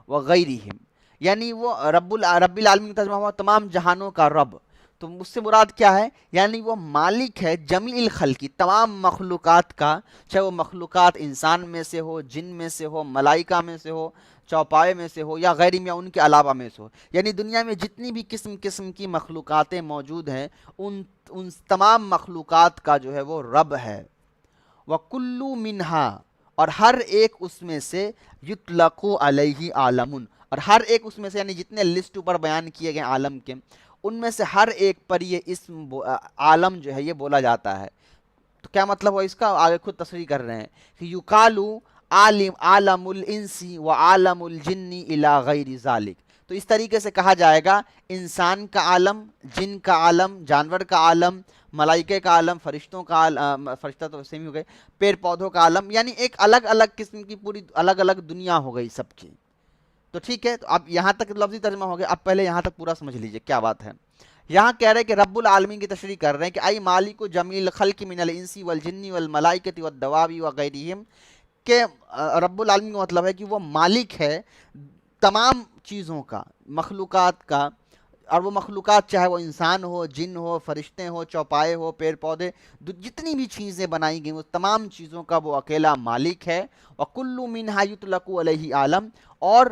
وغیرہم، یعنی وہ رب العالمین کا ترجمہ ہوا تمام جہانوں کا رب۔ تو اس سے مراد کیا ہے؟ یعنی وہ مالک ہے جمیع الخلقی، تمام مخلوقات کا، چاہے وہ مخلوقات انسان میں سے ہو، جن میں سے ہو، ملائکہ میں سے ہو، چوپائے میں سے ہو، یا غیرہم یا ان کے علاوہ میں سے ہو، یعنی دنیا میں جتنی بھی قسم کی مخلوقاتیں موجود ہیں ان تمام مخلوقات کا جو ہے وہ رب ہے۔ وَكُلُّ مِنْهَا، اور ہر ایک اس میں سے، یطلق علیہ عالمٌ، اور ہر ایک اس میں سے، یعنی جتنے لسٹ اوپر بیان کیے گئے عالم کے، ان میں سے ہر ایک پر یہ اسم عالم جو ہے یہ بولا جاتا ہے۔ تو کیا مطلب ہوا اس کا؟ آگے خود تصریح کر رہے ہیں کہ یقالو عالم الانس و عالم الجن الی غیر ذالک، تو اس طریقے سے کہا جائے گا انسان کا عالم، جن کا عالم، جانور کا عالم، ملائکے کا عالم، فرشتوں کا عالم، فرشتہ تو سیم ہی ہو گئے، پیڑ پودوں کا عالم، یعنی ایک الگ الگ قسم کی پوری الگ الگ دنیا ہو گئی سب کی۔ تو ٹھیک ہے، تو اب یہاں تک لفظی ترجمہ ہو گیا، اب پہلے یہاں تک پورا سمجھ لیجئے کیا بات ہے۔ یہاں کہہ رہے ہیں کہ رب العالمین کی تشریح کر رہے ہیں کہ ای مالک جمیع الخلق من الانس والجن والملائکۃ والدواب وغیرہم، کہ رب العالمین کا مطلب ہے کہ وہ مالک ہے تمام چیزوں کا، مخلوقات کا، اور وہ مخلوقات چاہے وہ انسان ہو، جن ہو، فرشتے ہو، چوپائے ہو، پیڑ پودے، جتنی بھی چیزیں بنائی گئی وہ تمام چیزوں کا وہ اکیلا مالک ہے۔ وَكُلُّ مِنْهَا يُطْلَقُ عَلَيْهِ عالم، اور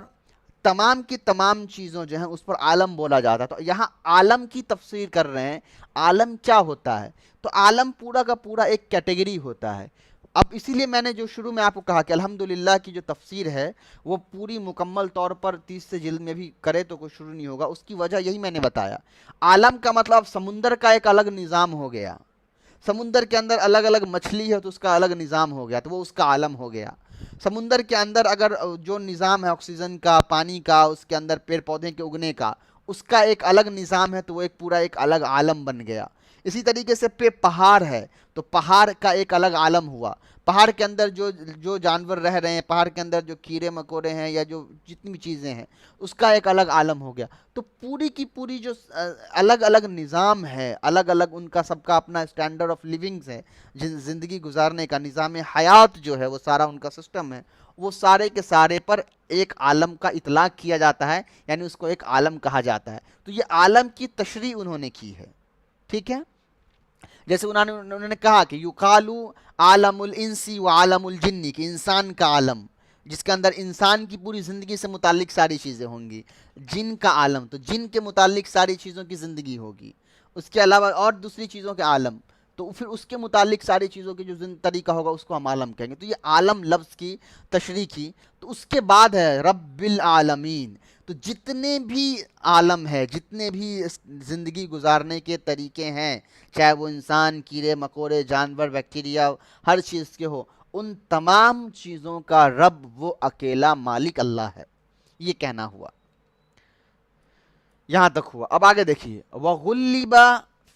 تمام کی تمام چیزوں جو ہیں اس پر عالم بولا جاتا ہے۔ تو یہاں عالم کی تفسیر کر رہے ہیں، عالم کیا ہوتا ہے؟ تو عالم پورا کا پورا ایک کیٹیگری ہوتا ہے۔ اب اسی لیے میں نے جو شروع میں آپ کو کہا کہ الحمدللہ کی جو تفسیر ہے وہ پوری مکمل طور پر 30 سے جلد میں بھی کرے تو کوئی شروع نہیں ہوگا، اس کی وجہ یہی میں نے بتایا۔ عالم کا مطلب سمندر کا ایک الگ نظام ہو گیا، سمندر کے اندر الگ الگ مچھلی ہے تو اس کا الگ نظام ہو گیا، تو وہ اس کا عالم ہو گیا۔ سمندر کے اندر اگر جو نظام ہے آکسیجن کا، پانی کا، اس کے اندر پیڑ پودے کے اگنے کا، اس کا ایک الگ نظام ہے، تو وہ ایک پورا ایک الگ عالم بن گیا۔ اسی طریقے سے پہاڑ ہے تو پہاڑ کا ایک الگ عالم ہوا، پہاڑ کے اندر جو جانور رہ رہے ہیں، پہاڑ کے اندر جو کیڑے مکوڑے ہیں یا جو جتنی بھی چیزیں ہیں، اس کا ایک الگ عالم ہو گیا۔ تو پوری کی پوری جو الگ الگ نظام ہے، الگ الگ ان کا سب کا اپنا اسٹینڈرڈ آف لیونگز ہے، زندگی گزارنے کا نظام حیات جو ہے وہ سارا ان کا سسٹم ہے، وہ سارے کے سارے پر ایک عالم کا اطلاق کیا جاتا ہے، یعنی اس کو ایک عالم کہا جاتا ہے۔ تو یہ عالم کی تشریح انہوں نے کی ہے، ٹھیک ہے؟ جیسے انہوں نے کہا کہ یقالو عالم الانس و عالم الجن، کہ انسان کا عالم جس کے اندر انسان کی پوری زندگی سے متعلق ساری چیزیں ہوں گی، جن کا عالم تو جن کے متعلق ساری چیزوں کی زندگی ہوگی، اس کے علاوہ اور دوسری چیزوں کے عالم، تو پھر اس کے متعلق ساری چیزوں کی جو طریقہ ہوگا اس کو ہم عالم کہیں گے۔ تو یہ عالم لفظ کی تشریح کی۔ تو اس کے بعد ہے رب العالمین، تو جتنے بھی عالم ہے، جتنے بھی زندگی گزارنے کے طریقے ہیں، چاہے وہ انسان، کیڑے مکوڑے، جانور، بیکٹیریا، ہر چیز کے ہو، ان تمام چیزوں کا رب وہ اکیلا مالک اللہ ہے، یہ کہنا ہوا، یہاں تک ہوا۔ اب آگے دیکھیے، وَغُلِّبَ،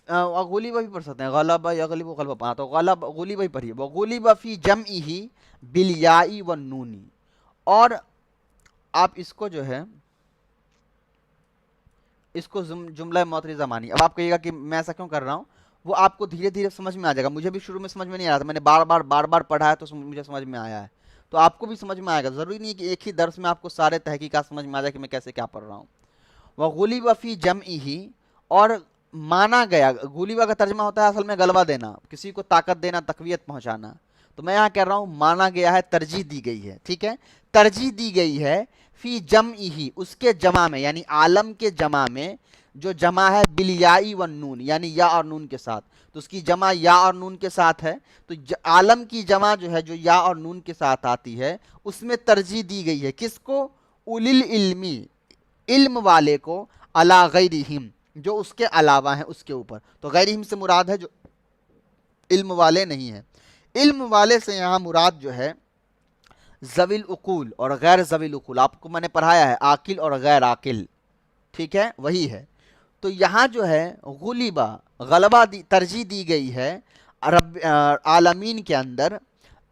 غُلِّبَ بھی پڑھ سکتے ہیں، غلبہ یغلب غلبہ پڑھا تو غُلِّبَ ہی پڑھیے، وَغُلِّبَ فِي جَمْعِهِ بِالْيَاءِ وَالنُّونِ، اور آپ اس کو جو ہے اس کو جملہ معترضہ مانی۔ اب آپ کہیے گا کہ میں ایسا کیوں کر رہا ہوں؟ وہ آپ کو دھیرے دھیرے سمجھ میں آ جائے گا، مجھے بھی شروع میں سمجھ میں نہیں آ رہا تھا، میں نے بار بار پڑھا ہے تو مجھے سمجھ میں آیا ہے، تو آپ کو بھی سمجھ میں آئے گا۔ ضروری نہیں ہے کہ ایک ہی درس میں آپ کو سارے تحقیقات سمجھ میں آ جائے کہ میں کیسے کیا پڑھ رہا ہوں۔ وَغُلِبَ فِي جَمْعِهِ، اور مانا گیا، غُلِبَ کا ترجمہ ہوتا ہے اصل میں غلبہ دینا، کسی کو طاقت دینا، تقویت پہنچانا، تو میں یہاں کہہ رہا ہوں مانا گیا ہے، ترجیح دی گئی ہے، ٹھیک ہے؟ ترجیح دی گئی ہے فی جمعہ، اس کے جمع میں، یعنی عالم کے جمع میں، جو جمع ہے بالیاء والنون، یعنی یا اور نون کے ساتھ، تو اس کی جمع یا اور نون کے ساتھ ہے. تو عالم کی جمع جو ہے جو یا اور نون کے ساتھ آتی ہے اس میں ترجیح دی گئی ہے کس کو؟ اولی العلمی، علم والے کو، علی غیرہم، جو اس کے علاوہ ہیں اس کے اوپر. تو غیرہم سے مراد ہے جو علم والے نہیں ہیں. علم والے سے یہاں مراد جو ہے ذوی العقول اور غیر ذوی العقول. آپ کو میں نے پڑھایا ہے عاقل اور غیر عاقل، ٹھیک ہے، وہی ہے. تو یہاں جو ہے غلبہ ترجیح دی گئی ہے عالمین کے اندر،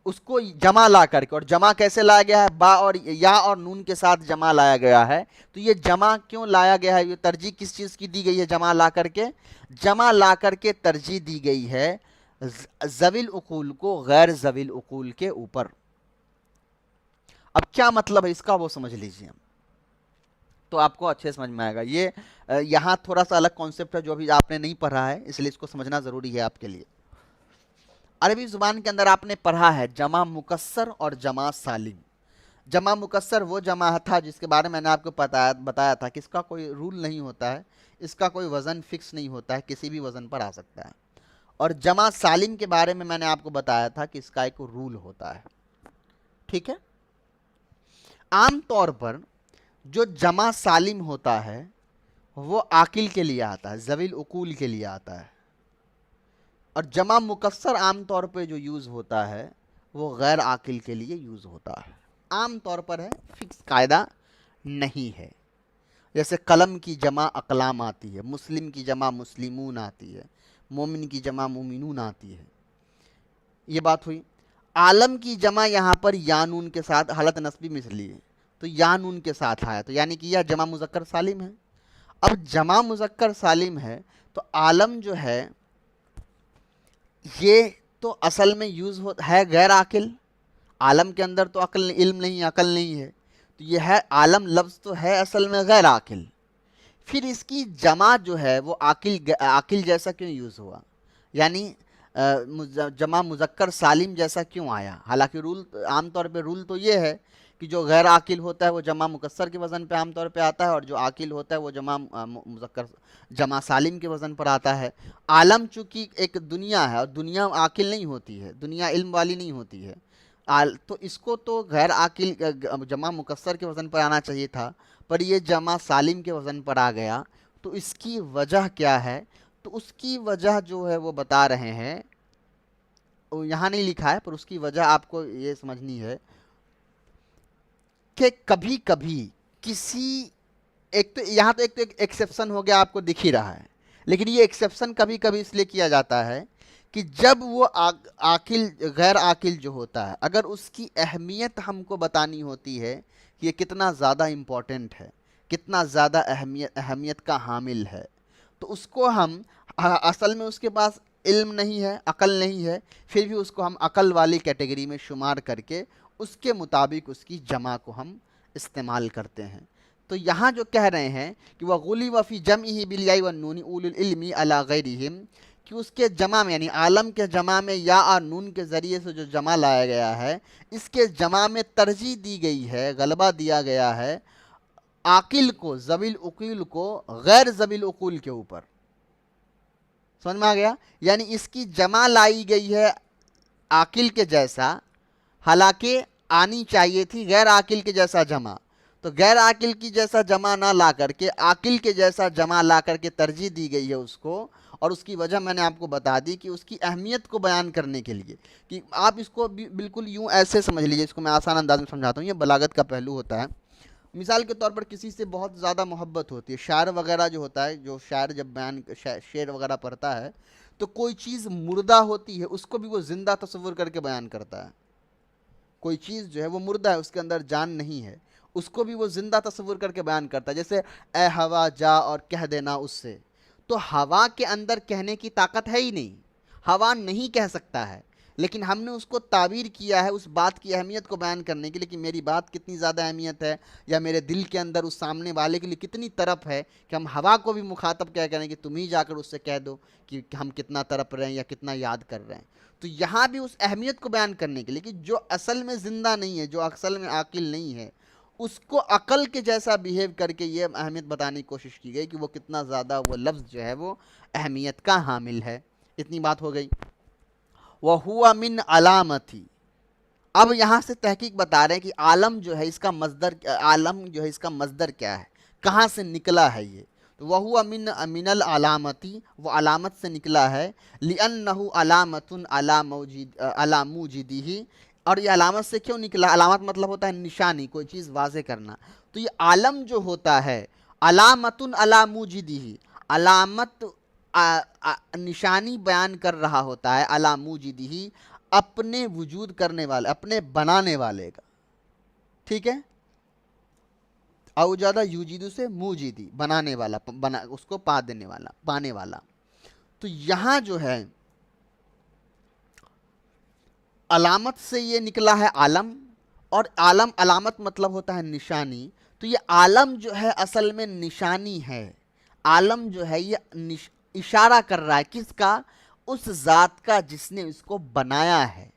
اس کو جمع لا کر کے. اور جمع کیسے لایا گیا ہے؟ با اور یا اور نون کے ساتھ جمع لایا گیا ہے. تو یہ جمع کیوں لایا گیا ہے؟ یہ ترجیح کس چیز کی دی گئی ہے جمع لا کر کے؟ جمع لا کر کے ترجیح دی گئی ہے ذوی العقول کو غیر ذوی العقول کے اوپر. اب کیا مطلب ہے اس کا وہ سمجھ لیجئے، تو آپ کو اچھے سمجھ میں آئے گا. یہ یہاں تھوڑا سا الگ کانسیپٹ ہے جو ابھی آپ نے نہیں پڑھا ہے، اس لیے اس کو سمجھنا ضروری ہے آپ کے لیے. عربی زبان کے اندر آپ نے پڑھا ہے جمع مکسر اور جمع سالم. جمع مکسر وہ جمع تھا جس کے بارے میں نے آپ کو بتایا تھا کہ اس کا کوئی رول نہیں ہوتا ہے، اس کا کوئی وزن فکس نہیں ہوتا ہے، کسی بھی وزن پر آ سکتا ہے. اور جمع سالم کے بارے میں نے آپ کو بتایا تھا کہ اس کا ایک رول ہوتا ہے. ٹھیک ہے. عام طور پر جو جمع سالم ہوتا ہے وہ عاقل کے لیے آتا ہے، ذوی العقول کے لیے آتا ہے. اور جمع مکسر عام طور پہ جو یوز ہوتا ہے وہ غیر عاقل کے لیے یوز ہوتا ہے. عام طور پر ہے، فکس قاعدہ نہیں ہے. جیسے قلم کی جمع اقلام آتی ہے، مسلم کی جمع مسلمون آتی ہے، مومن کی جمع مومنون آتی ہے. یہ بات ہوئی. عالم کی جمع یہاں پر یا نون کے ساتھ حالت نسبی مثلی ہے، تو یا نون کے ساتھ آیا، تو یعنی کہ یہ جمع مذکر سالم ہے. اب جمع مذکر سالم ہے تو عالم جو ہے یہ تو اصل میں یوز ہے غیر عاقل. عالم کے اندر تو عقل علم نہیں، عقل نہیں ہے، تو یہ ہے عالم لفظ تو ہے اصل میں غیر عاقل. پھر اس کی جمع جو ہے وہ عاقل جیسا کیوں یوز ہوا؟ یعنی جمع مذکر سالم جیسا کیوں آیا؟ حالانکہ رول عام طور پہ رول تو یہ ہے کہ جو غیر عاقل ہوتا ہے وہ جمع مکسر کے وزن پہ عام طور پہ آتا ہے، اور جو عاقل ہوتا ہے وہ جمع سالم کے وزن پر آتا ہے. عالم چونکہ ایک دنیا ہے اور دنیا عاقل نہیں ہوتی ہے، دنیا علم والی نہیں ہوتی ہے، تو اس کو تو غیر عاقل جمع مکسر کے وزن پر آنا چاہیے تھا، پر یہ جمع سالم کے وزن پر آ گیا. تو اس کی وجہ کیا ہے؟ تو اس کی وجہ جو ہے وہ بتا رہے ہیں، یہاں نہیں لکھا ہے پر اس کی وجہ آپ کو یہ سمجھنی ہے کہ کبھی کبھی کسی ایک تو یہاں تو ایک ایکسیپشن ہو گیا آپ کو دکھ ہی رہا ہے، لیکن یہ ایکسیپشن کبھی کبھی اس لیے کیا جاتا ہے کہ جب وہ عاقل غیر عاقل جو ہوتا ہے اگر اس کی اہمیت ہم کو بتانی ہوتی ہے کہ یہ کتنا زیادہ امپورٹنٹ ہے، کتنا زیادہ اہمیت کا حامل ہے، تو اس کو ہم اصل میں اس کے پاس علم نہیں ہے، عقل نہیں ہے، پھر بھی اس کو ہم عقل والی کیٹیگری میں شمار کر کے اس کے مطابق اس کی جمع کو ہم استعمال کرتے ہیں. تو یہاں جو کہہ رہے ہیں کہ وَغُلِبَ فِي جَمْعِهِ بِالْيَاءِ وَالنُّونِ أُولُو الْعِلْمِ عَلَى غَيْرِهِمْ، کہ اس کے جمع میں یعنی عالم کے جمع میں یا اور نون کے ذریعے سے جو جمع لایا گیا ہے اس کے جمع میں ترجیح دی گئی ہے، غلبہ دیا گیا ہے عاقل کو، ذوی العقول کو غیر ذوی العقول کے اوپر. سمجھ میں آ گیا؟ یعنی اس کی جمع لائی گئی ہے عاقل کے جیسا، حالانکہ آنی چاہیے تھی غیر عاقل کے جیسا جمع. تو غیر عاقل کی جیسا جمع نہ لا کر کے عاقل کے جیسا جمع لا کر کے ترجیح دی گئی ہے اس کو. اور اس کی وجہ میں نے آپ کو بتا دی کہ اس کی اہمیت کو بیان کرنے کے لیے، کہ آپ اس کو بالکل یوں ایسے سمجھ لیجیے، اس کو میں آسان انداز میں سمجھاتا ہوں، یہ بلاغت کا پہلو ہوتا ہے. مثال کے طور پر کسی سے بہت زیادہ محبت ہوتی ہے، شاعر وغیرہ جو ہوتا ہے، جو شاعر جب شعر وغیرہ پڑھتا ہے تو کوئی چیز مردہ ہوتی ہے اس کو بھی وہ زندہ تصور کر کے بیان کرتا ہے. کوئی چیز جو ہے وہ مردہ ہے، اس کے اندر جان نہیں ہے، اس کو بھی وہ زندہ تصور کر کے بیان کرتا ہے. جیسے اے ہوا جا اور کہہ دینا اس سے، تو ہوا کے اندر کہنے کی طاقت ہے ہی نہیں، ہوا نہیں کہہ سکتا ہے، لیکن ہم نے اس کو تعبیر کیا ہے اس بات کی اہمیت کو بیان کرنے کے لیے کہ میری بات کتنی زیادہ اہمیت ہے، یا میرے دل کے اندر اس سامنے والے کے لیے کتنی طرف ہے کہ ہم ہوا کو بھی مخاطب کیا کریں کہ تم ہی جا کر اس سے کہہ دو کہ ہم کتنا تڑپ رہے ہیں یا کتنا یاد کر رہے ہیں. تو یہاں بھی اس اہمیت کو بیان کرنے کے لیے کہ جو اصل میں زندہ نہیں ہے، جو اصل میں عاقل نہیں ہے، اس کو عقل کے جیسا بیہیو کر کے یہ اہمیت بتانے کی کوشش کی گئی کہ وہ کتنا زیادہ وہ لفظ جو ہے وہ اہمیت کا حامل ہے. اتنی بات ہو گئی. وَهُوَ مِنْ عَلَامَتِ. اب یہاں سے تحقیق بتا رہے ہیں کہ عالم جو ہے اس کا مصدر کیا ہے, کہاں سے نکلا ہے یہ. تو وَهُوَ مِنَ الْعَلَامَةِ, وہ علامت سے نکلا ہے. لِأَنَّهُ عَلَامَةٌ عَلَى مُوجِدِهِ. اور یہ علامت سے کیوں نکلا؟ علامت مطلب ہوتا ہے نشانی, کوئی چیز واضح کرنا. تو یہ عالم جو ہوتا ہے علامتٌ علی موجدہ, علامت نشانی بیان کر رہا ہوتا ہے علی موجدہ, اپنے وجود کرنے والے, اپنے بنانے والے کا. ٹھیک ہے. اوجدہ یوجدو سے موجدی, بنانے والا, اس کو پا دینے والا, پانے والا. تو یہاں جو ہے علامت سے یہ نکلا ہے عالم, اور علامت مطلب ہوتا ہے نشانی. تو یہ عالم جو ہے اصل میں نشانی ہے. عالم جو ہے یہ اشارہ کر رہا ہے کس کا؟ اس ذات کا جس نے اس کو بنایا ہے.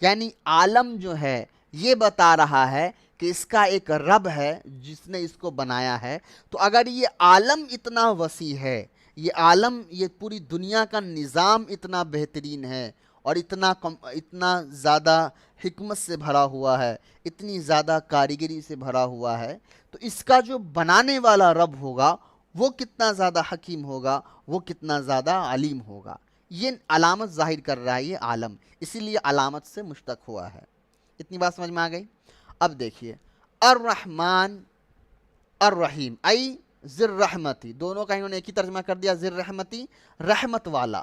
یعنی عالم جو ہے یہ بتا رہا ہے کہ اس کا ایک رب ہے جس نے اس کو بنایا ہے. تو اگر یہ عالم اتنا وسیع ہے, یہ عالم, یہ پوری دنیا کا نظام اتنا بہترین ہے اور اتنا زیادہ حکمت سے بھرا ہوا ہے, اتنی زیادہ کاریگری سے بھرا ہوا ہے, تو اس کا جو بنانے والا رب ہوگا وہ کتنا زیادہ حکیم ہوگا, وہ کتنا زیادہ علیم ہوگا. یہ علامت ظاہر کر رہا ہے یہ عالم, اسی لیے علامت سے مشتق ہوا ہے. اتنی بات سمجھ میں آ گئی. اب دیکھیے, الرحمن الرحیم ای ذر رحمتی, دونوں کا انہوں نے ایک ہی ترجمہ کر دیا, ذر رحمتی, رحمت والا.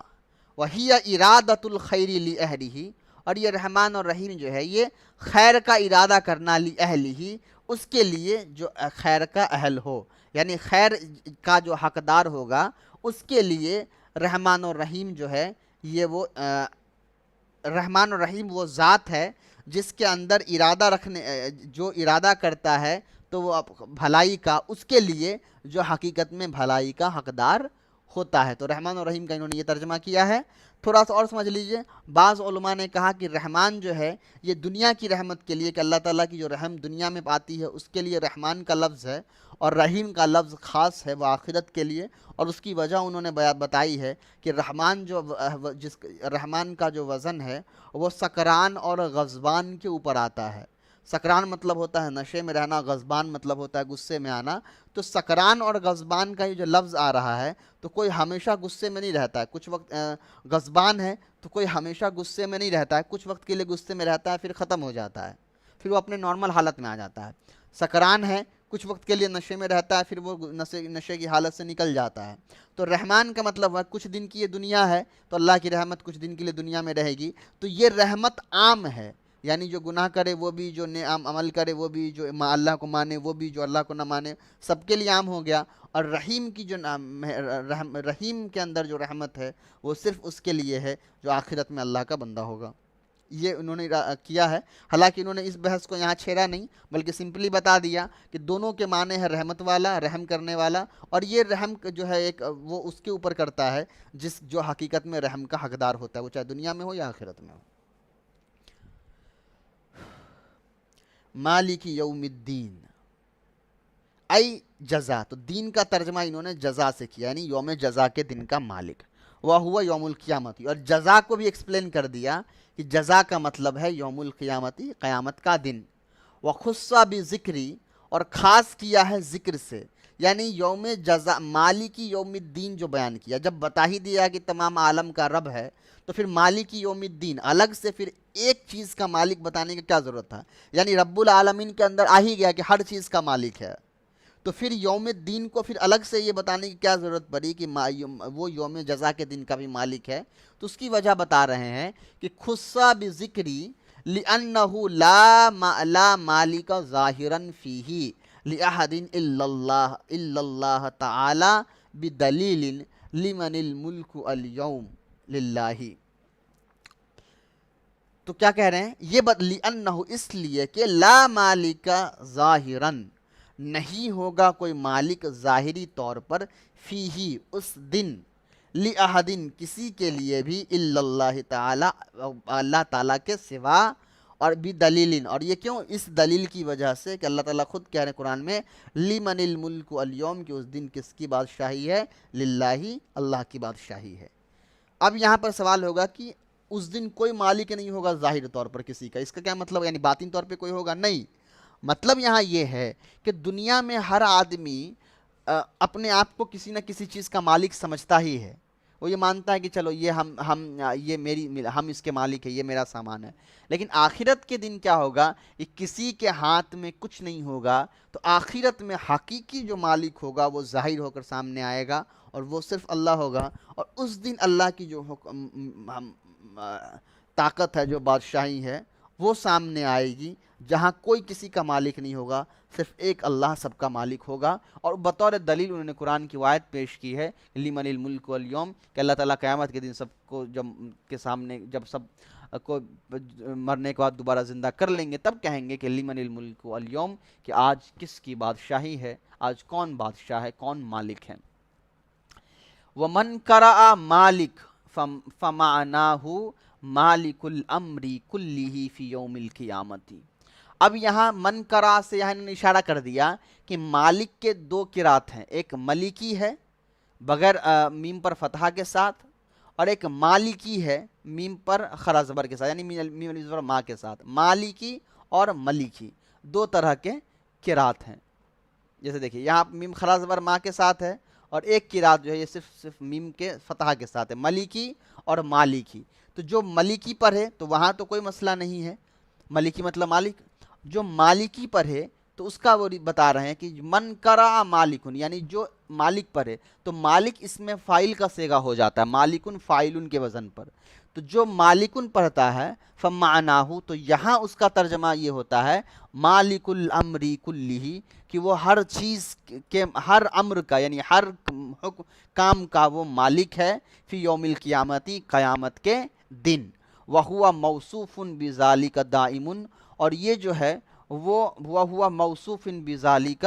وَهِيَ إِرَادَةُ الْخَيْرِ لِأَهْلِهِ, اور یہ رحمان اور رحیم جو ہے یہ خیر کا ارادہ کرنا, لِأَهْلِهِ, اس کے لیے جو خیر کا اہل ہو, یعنی خیر کا جو حقدار ہوگا اس کے لیے رحمان اور رحیم جو ہے یہ وہ رحمان اور رحیم وہ ذات ہے جس کے اندر ارادہ جو ارادہ کرتا ہے تو وہ بھلائی کا, اس کے لیے جو حقیقت میں بھلائی کا حقدار ہوتا ہے. تو رحمان اور رحیم کا انہوں نے یہ ترجمہ کیا ہے. تھوڑا سا اور سمجھ لیجئے, بعض علماء نے کہا کہ رحمان جو ہے یہ دنیا کی رحمت کے لیے, کہ اللہ تعالیٰ کی جو رحم دنیا میں پاتی ہے اس کے لیے رحمان کا لفظ ہے, اور رحیم کا لفظ خاص ہے وہ آخرت کے لیے. اور اس کی وجہ انہوں نے بتائی ہے کہ رحمان کا جو وزن ہے وہ سکران اور غضبان کے اوپر آتا ہے. سکران مطلب ہوتا ہے نشے میں رہنا, غضبان مطلب ہوتا ہے غصے میں آنا. تو سکران اور غضبان کا یہ جو لفظ آ رہا ہے تو کوئی ہمیشہ غصے میں نہیں رہتا ہے. کچھ وقت غضبان ہے تو کوئی ہمیشہ غصے میں نہیں رہتا ہے, کچھ وقت کے لیے غصے میں رہتا ہے, پھر ختم ہو جاتا ہے, پھر وہ اپنے نارمل حالت میں آ جاتا ہے. سکران ہے, کچھ وقت کے لیے نشے میں رہتا ہے, پھر وہ نشے کی حالت سے نکل جاتا ہے. تو رحمان کا مطلب ہے کچھ دن کی یہ دنیا ہے تو اللہ کی رحمت کچھ دن کے لیے دنیا میں رہے گی. تو یہ رحمت عام ہے, یعنی جو گناہ کرے وہ بھی, جو نیک عمل کرے وہ بھی, جو اللہ کو مانے وہ بھی, جو اللہ کو نہ مانے, سب کے لیے عام ہو گیا. اور رحیم کی جو رحیم کے اندر جو رحمت ہے وہ صرف اس کے لیے ہے جو آخرت میں اللہ کا بندہ ہوگا. یہ انہوں نے کیا ہے. حالانکہ انہوں نے اس بحث کو یہاں چھیڑا نہیں, بلکہ سمپلی بتا دیا کہ دونوں کے معنی ہے رحمت والا, رحم کرنے والا. اور یہ رحم جو ہے ایک وہ اس کے اوپر کرتا ہے جو حقیقت میں رحم کا حقدار ہوتا ہے, وہ چاہے دنیا میں ہو یا آخرت میں ہو. مالک یوم الدین ای جزا, تو دین کا ترجمہ انہوں نے جزا سے کیا, یعنی یوم جزا کے دن کا مالک. وَهُوَ یوم القیامتی, اور جزا کو بھی ایکسپلین کر دیا کہ جزا کا مطلب ہے یوم القیامتی, قیامت کا دن. وَخُصَّ بِذِکْرِ, اور خاص کیا ہے ذکر سے, یعنی یوم جزا مالکی یوم الدین جو بیان کیا. جب بتا ہی دیا کہ تمام عالم کا رب ہے تو پھر مالکی یوم الدین الگ سے پھر ایک چیز کا مالک بتانے کا کیا ضرورت تھا؟ یعنی رب العالمین کے اندر آ ہی گیا کہ ہر چیز کا مالک ہے, تو پھر یوم الدین کو پھر الگ سے یہ بتانے کی کیا ضرورت پڑی کہ وہ یوم جزا کے دن کا بھی مالک ہے؟ تو اس کی وجہ بتا رہے ہیں کہ خصّ بذکری لأنہ لا مالک ظاہرا فیہ لأحد الا اللہ تعالی بدلیل لمن الملک اليوم للہ. تو کیا کہہ رہے ہیں یہ لأنہ, اس لیے کہ لا مالک ظاہرا, نہیں ہوگا کوئی مالک ظاہری طور پر, فیہی اس دن, لأحد کسی کے لیے بھی, الا اللہ تعالی اللہ تعالیٰ کے سوا, اور بھی دلیل، اور یہ کیوں؟ اس دلیل کی وجہ سے کہ اللہ تعالیٰ خود کہہ رہے ہیں قرآن میں لمن الملک الیوم، کہ اس دن کس کی بادشاہی ہے؟ للہ، اللہ کی بادشاہی ہے۔ اب یہاں پر سوال ہوگا کہ اس دن کوئی مالک نہیں ہوگا ظاہر طور پر کسی کا، اس کا کیا مطلب؟ یعنی باطن طور پہ کوئی ہوگا؟ نہیں، مطلب یہاں یہ ہے کہ دنیا میں ہر آدمی اپنے آپ کو کسی نہ کسی چیز کا مالک سمجھتا ہی ہے، وہ یہ مانتا ہے کہ چلو یہ ہم اس کے مالک ہیں، یہ میرا سامان ہے۔ لیکن آخرت کے دن کیا ہوگا؟ کہ کسی کے ہاتھ میں کچھ نہیں ہوگا، تو آخرت میں حقیقی جو مالک ہوگا وہ ظاہر ہو کر سامنے آئے گا، اور وہ صرف اللہ ہوگا۔ اور اس دن اللہ کی جو طاقت ہے، جو بادشاہی ہے، وہ سامنے آئے گی، جہاں کوئی کسی کا مالک نہیں ہوگا، صرف ایک اللہ سب کا مالک ہوگا۔ اور بطور دلیل انہوں نے قرآن کی آیت پیش کی ہے لمن الملک الیوم، کہ اللہ تعالیٰ قیامت کے دن سب کو جب سب کو مرنے کے بعد دوبارہ زندہ کر لیں گے، تب کہیں گے کہ لمن الملک الیوم، کہ آج کس کی بادشاہی ہے، آج کون بادشاہ ہے، کون مالک ہے۔ وَمَنْ قَرَأَ مالک فَمَعْنَاهُ مالک الامر کلہ فی یوم القیامت۔ اب یہاں من قرأ سے یہاں انہوں نے اشارہ کر دیا کہ مالک کے دو قرات ہیں، ایک ملکی ہے بغیر میم پر فتحہ کے ساتھ، اور ایک مالکی ہے میم پر خرا زبر کے ساتھ، یعنی میم علی زبر ما کے ساتھ۔ مالکی اور ملکی دو طرح کے قرات ہیں۔ جیسے دیکھیے یہاں میم خرا زبر ما کے ساتھ ہے، اور ایک قرات جو ہے یہ صرف میم کے فتحہ کے ساتھ ہے، ملکی اور مالکی۔ تو جو ملکی پر ہے تو وہاں تو کوئی مسئلہ نہیں ہے، ملکی مطلب مالک۔ جو مالکی پر ہے تو اس کا وہ بتا رہے ہیں کہ من قرأ مالکن، یعنی جو مالک پر ہے، تو مالک اس میں فاعل کا صیغہ ہو جاتا ہے، مالکن فاعلن کے وزن پر۔ تو جو مالکن پڑھتا ہے فمعناہ، تو یہاں اس کا ترجمہ یہ ہوتا ہے مالک الامر کلہ، کہ وہ ہر چیز کے، ہر امر کا، یعنی ہر کام کا وہ مالک ہے، فی یوم القیامتی، قیامت کے دن۔ وَهُوَ مَوْصُوفٌ بِذَلِكَ دَائِمٌ، اور یہ جو ہے وہ موصوف بذالک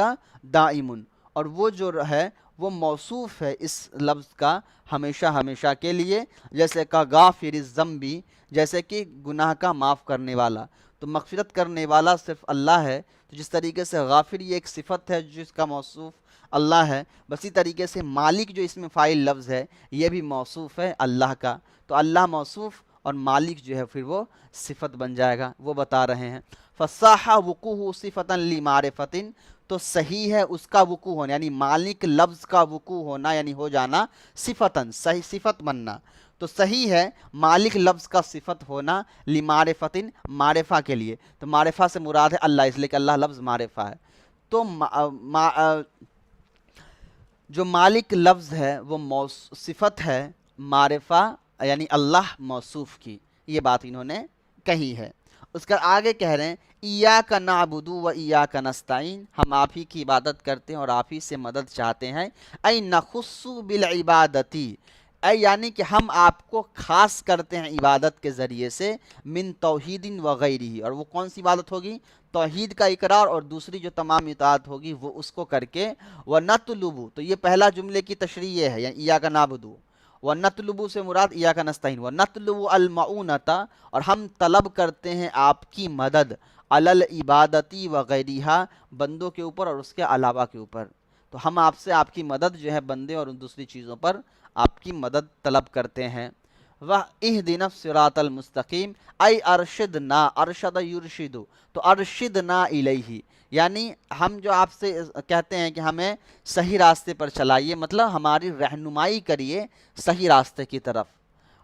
دائم، اور وہ جو ہے وہ موصوف ہے اس لفظ کا ہمیشہ ہمیشہ کے لیے، جیسے کا غافر الذنب، جیسے کہ گناہ کا معاف کرنے والا۔ تو مغفرت کرنے والا صرف اللہ ہے، تو جس طریقے سے غافر یہ ایک صفت ہے جس کا موصوف اللہ ہے، بسی طریقے سے مالک جو اس میں فاعل لفظ ہے یہ بھی موصوف ہے اللہ کا۔ تو اللہ موصوف اور مالک جو ہے پھر وہ صفت بن جائے گا، وہ بتا رہے ہیں۔ فصاح وقوع صفتا لمعرفت، تو صحیح ہے اس کا وقوع ہونا، یعنی مالک لفظ کا وقوع ہونا، یعنی ہو جانا صفتاً، صحیح صفت بننا۔ تو صحیح ہے مالک لفظ کا صفت ہونا لمعرفت، معرفہ کے لیے۔ تو معرفہ سے مراد ہے اللہ، اس لیے کہ اللہ لفظ معرفہ ہے۔ تو جو مالک لفظ ہے وہ صفت ہے معرفہ، یعنی اللہ موصوف کی، یہ بات انہوں نے کہی ہے۔ اس کا آگے کہہ رہے ہیں ایاک نعبد و ایاک نستعین، ہم آپ ہی کی عبادت کرتے ہیں اور آپ ہی سے مدد چاہتے ہیں۔ اے نخص بالعبادتی، اے یعنی کہ ہم آپ کو خاص کرتے ہیں عبادت کے ذریعے سے، من توحید وغیرہ، اور وہ کون سی عبادت ہوگی؟ توحید کا اقرار، اور دوسری جو تمام اطاعت ہوگی وہ اس کو کر کے۔ وَنَطْلُبُ، تو یہ پہلا جملے کی تشریح یہ ہے، یعنی ایاک نعبد، وَنَطْلُبُ سے مراد ایاک نستعین، وَنَطْلُبُ الْمَعُونَةَ، اور ہم طلب کرتے ہیں آپ کی مدد، علی العبادتی وغیرہ، بندوں کے اوپر اور اس کے علاوہ کے اوپر۔ تو ہم آپ سے آپ کی مدد جو ہے بندے اور ان دوسری چیزوں پر آپ کی مدد طلب کرتے ہیں۔ وَاهْدِنَا الصِّرَاطَ الْمُسْتَقِيمَ، اَيْ أَرْشِدْنَا، أَرْشَدَ يُرْشِدُ، تو أَرْشِدْنَا إِلَيْهِ، یعنی ہم جو آپ سے کہتے ہیں کہ ہمیں صحیح راستے پر چلائیے، مطلب ہماری رہنمائی کریے صحیح راستے کی طرف۔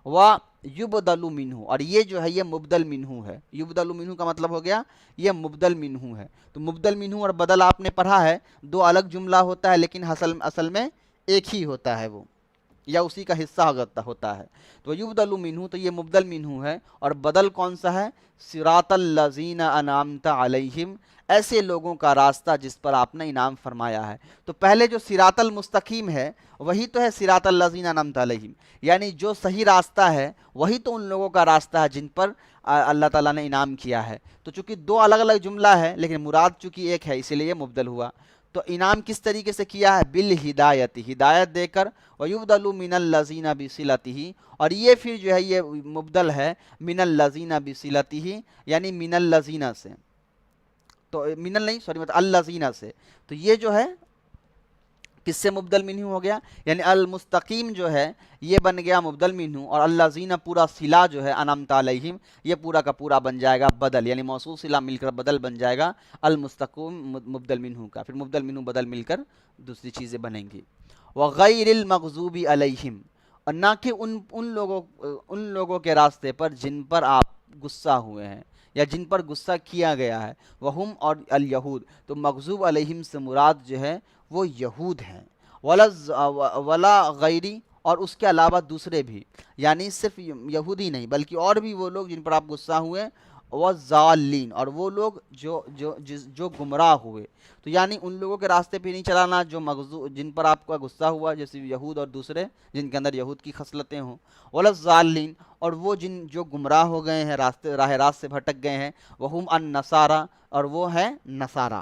وَيُبْدَلُ مِنْهُ، اور یہ جو ہے یہ مبدل منہ ہے۔ یبدل منہ کا مطلب ہو گیا یہ مبدل منہ ہے۔ تو مبدل منہ اور بدل آپ نے پڑھا ہے، دو الگ جملہ ہوتا ہے لیکن اصل میں ایک ہی ہوتا ہے، وہ یا اسی کا حصہ ہوتا ہے۔ تو یبدل منہ، تو یہ مبدل منہ ہے، اور بدل کون سا ہے؟ صراط الذین انعمت علیہم، ایسے لوگوں کا راستہ جس پر آپ نے انعام فرمایا ہے۔ تو پہلے جو صراط المستقیم ہے وہی تو ہے صراط الذین انعمت علیہم، یعنی جو صحیح راستہ ہے وہی تو ان لوگوں کا راستہ ہے جن پر اللہ تعالیٰ نے انعام کیا ہے۔ تو چونکہ دو الگ الگ جملہ ہے لیکن مراد چونکہ ایک ہے اسی لیے یہ مبدل ہوا۔ تو انعام کس طریقے سے کیا ہے؟ بالہدایت، ہدایت دے کر، ویبدل من الذین بصلتہ، اور یہ پھر جو ہے یہ مبدل ہے من الذین بصلتہ، یعنی من الذین سے، تو من نہیں سوری مطلب الذین سے، تو یہ جو ہے کس سے مبدل منہ ہو گیا؟ یعنی المستقیم جو ہے یہ بن گیا مبدل منہ، اور الذین پورا صلہ جو ہے انعمت علیہم یہ پورا کا پورا بن جائے گا بدل، یعنی موصول صلہ مل کر بدل بن جائے گا المستقیم مبدل منہ کا، پھر مبدل منہ بدل مل کر دوسری چیزیں بنیں گی۔ وغیر المغضوب علیہم، اور نہ کہ ان لوگوں کے راستے پر جن پر آپ غصہ ہوئے ہیں یا جن پر غصہ کیا گیا ہے، وہم اور الیہود، تو مغضوب علیہم سے مراد جو ہے وہ یہود ہیں، ولا غیری، اور اس کے علاوہ دوسرے بھی، یعنی صرف یہودی نہیں بلکہ اور بھی وہ لوگ جن پر آپ غصہ ہوئے، والضالین، اور وہ لوگ جو گمراہ ہوئے، تو یعنی ان لوگوں کے راستے پہ نہیں چلانا جن پر آپ کا غصہ ہوا، جیسے یہود اور دوسرے جن کے اندر یہود کی خصلتیں ہوں، والضالین، اور وہ جو گمراہ ہو گئے ہیں، راہ راست سے بھٹک گئے ہیں، وہم النصارى، اور وہ ہیں نصارہ۔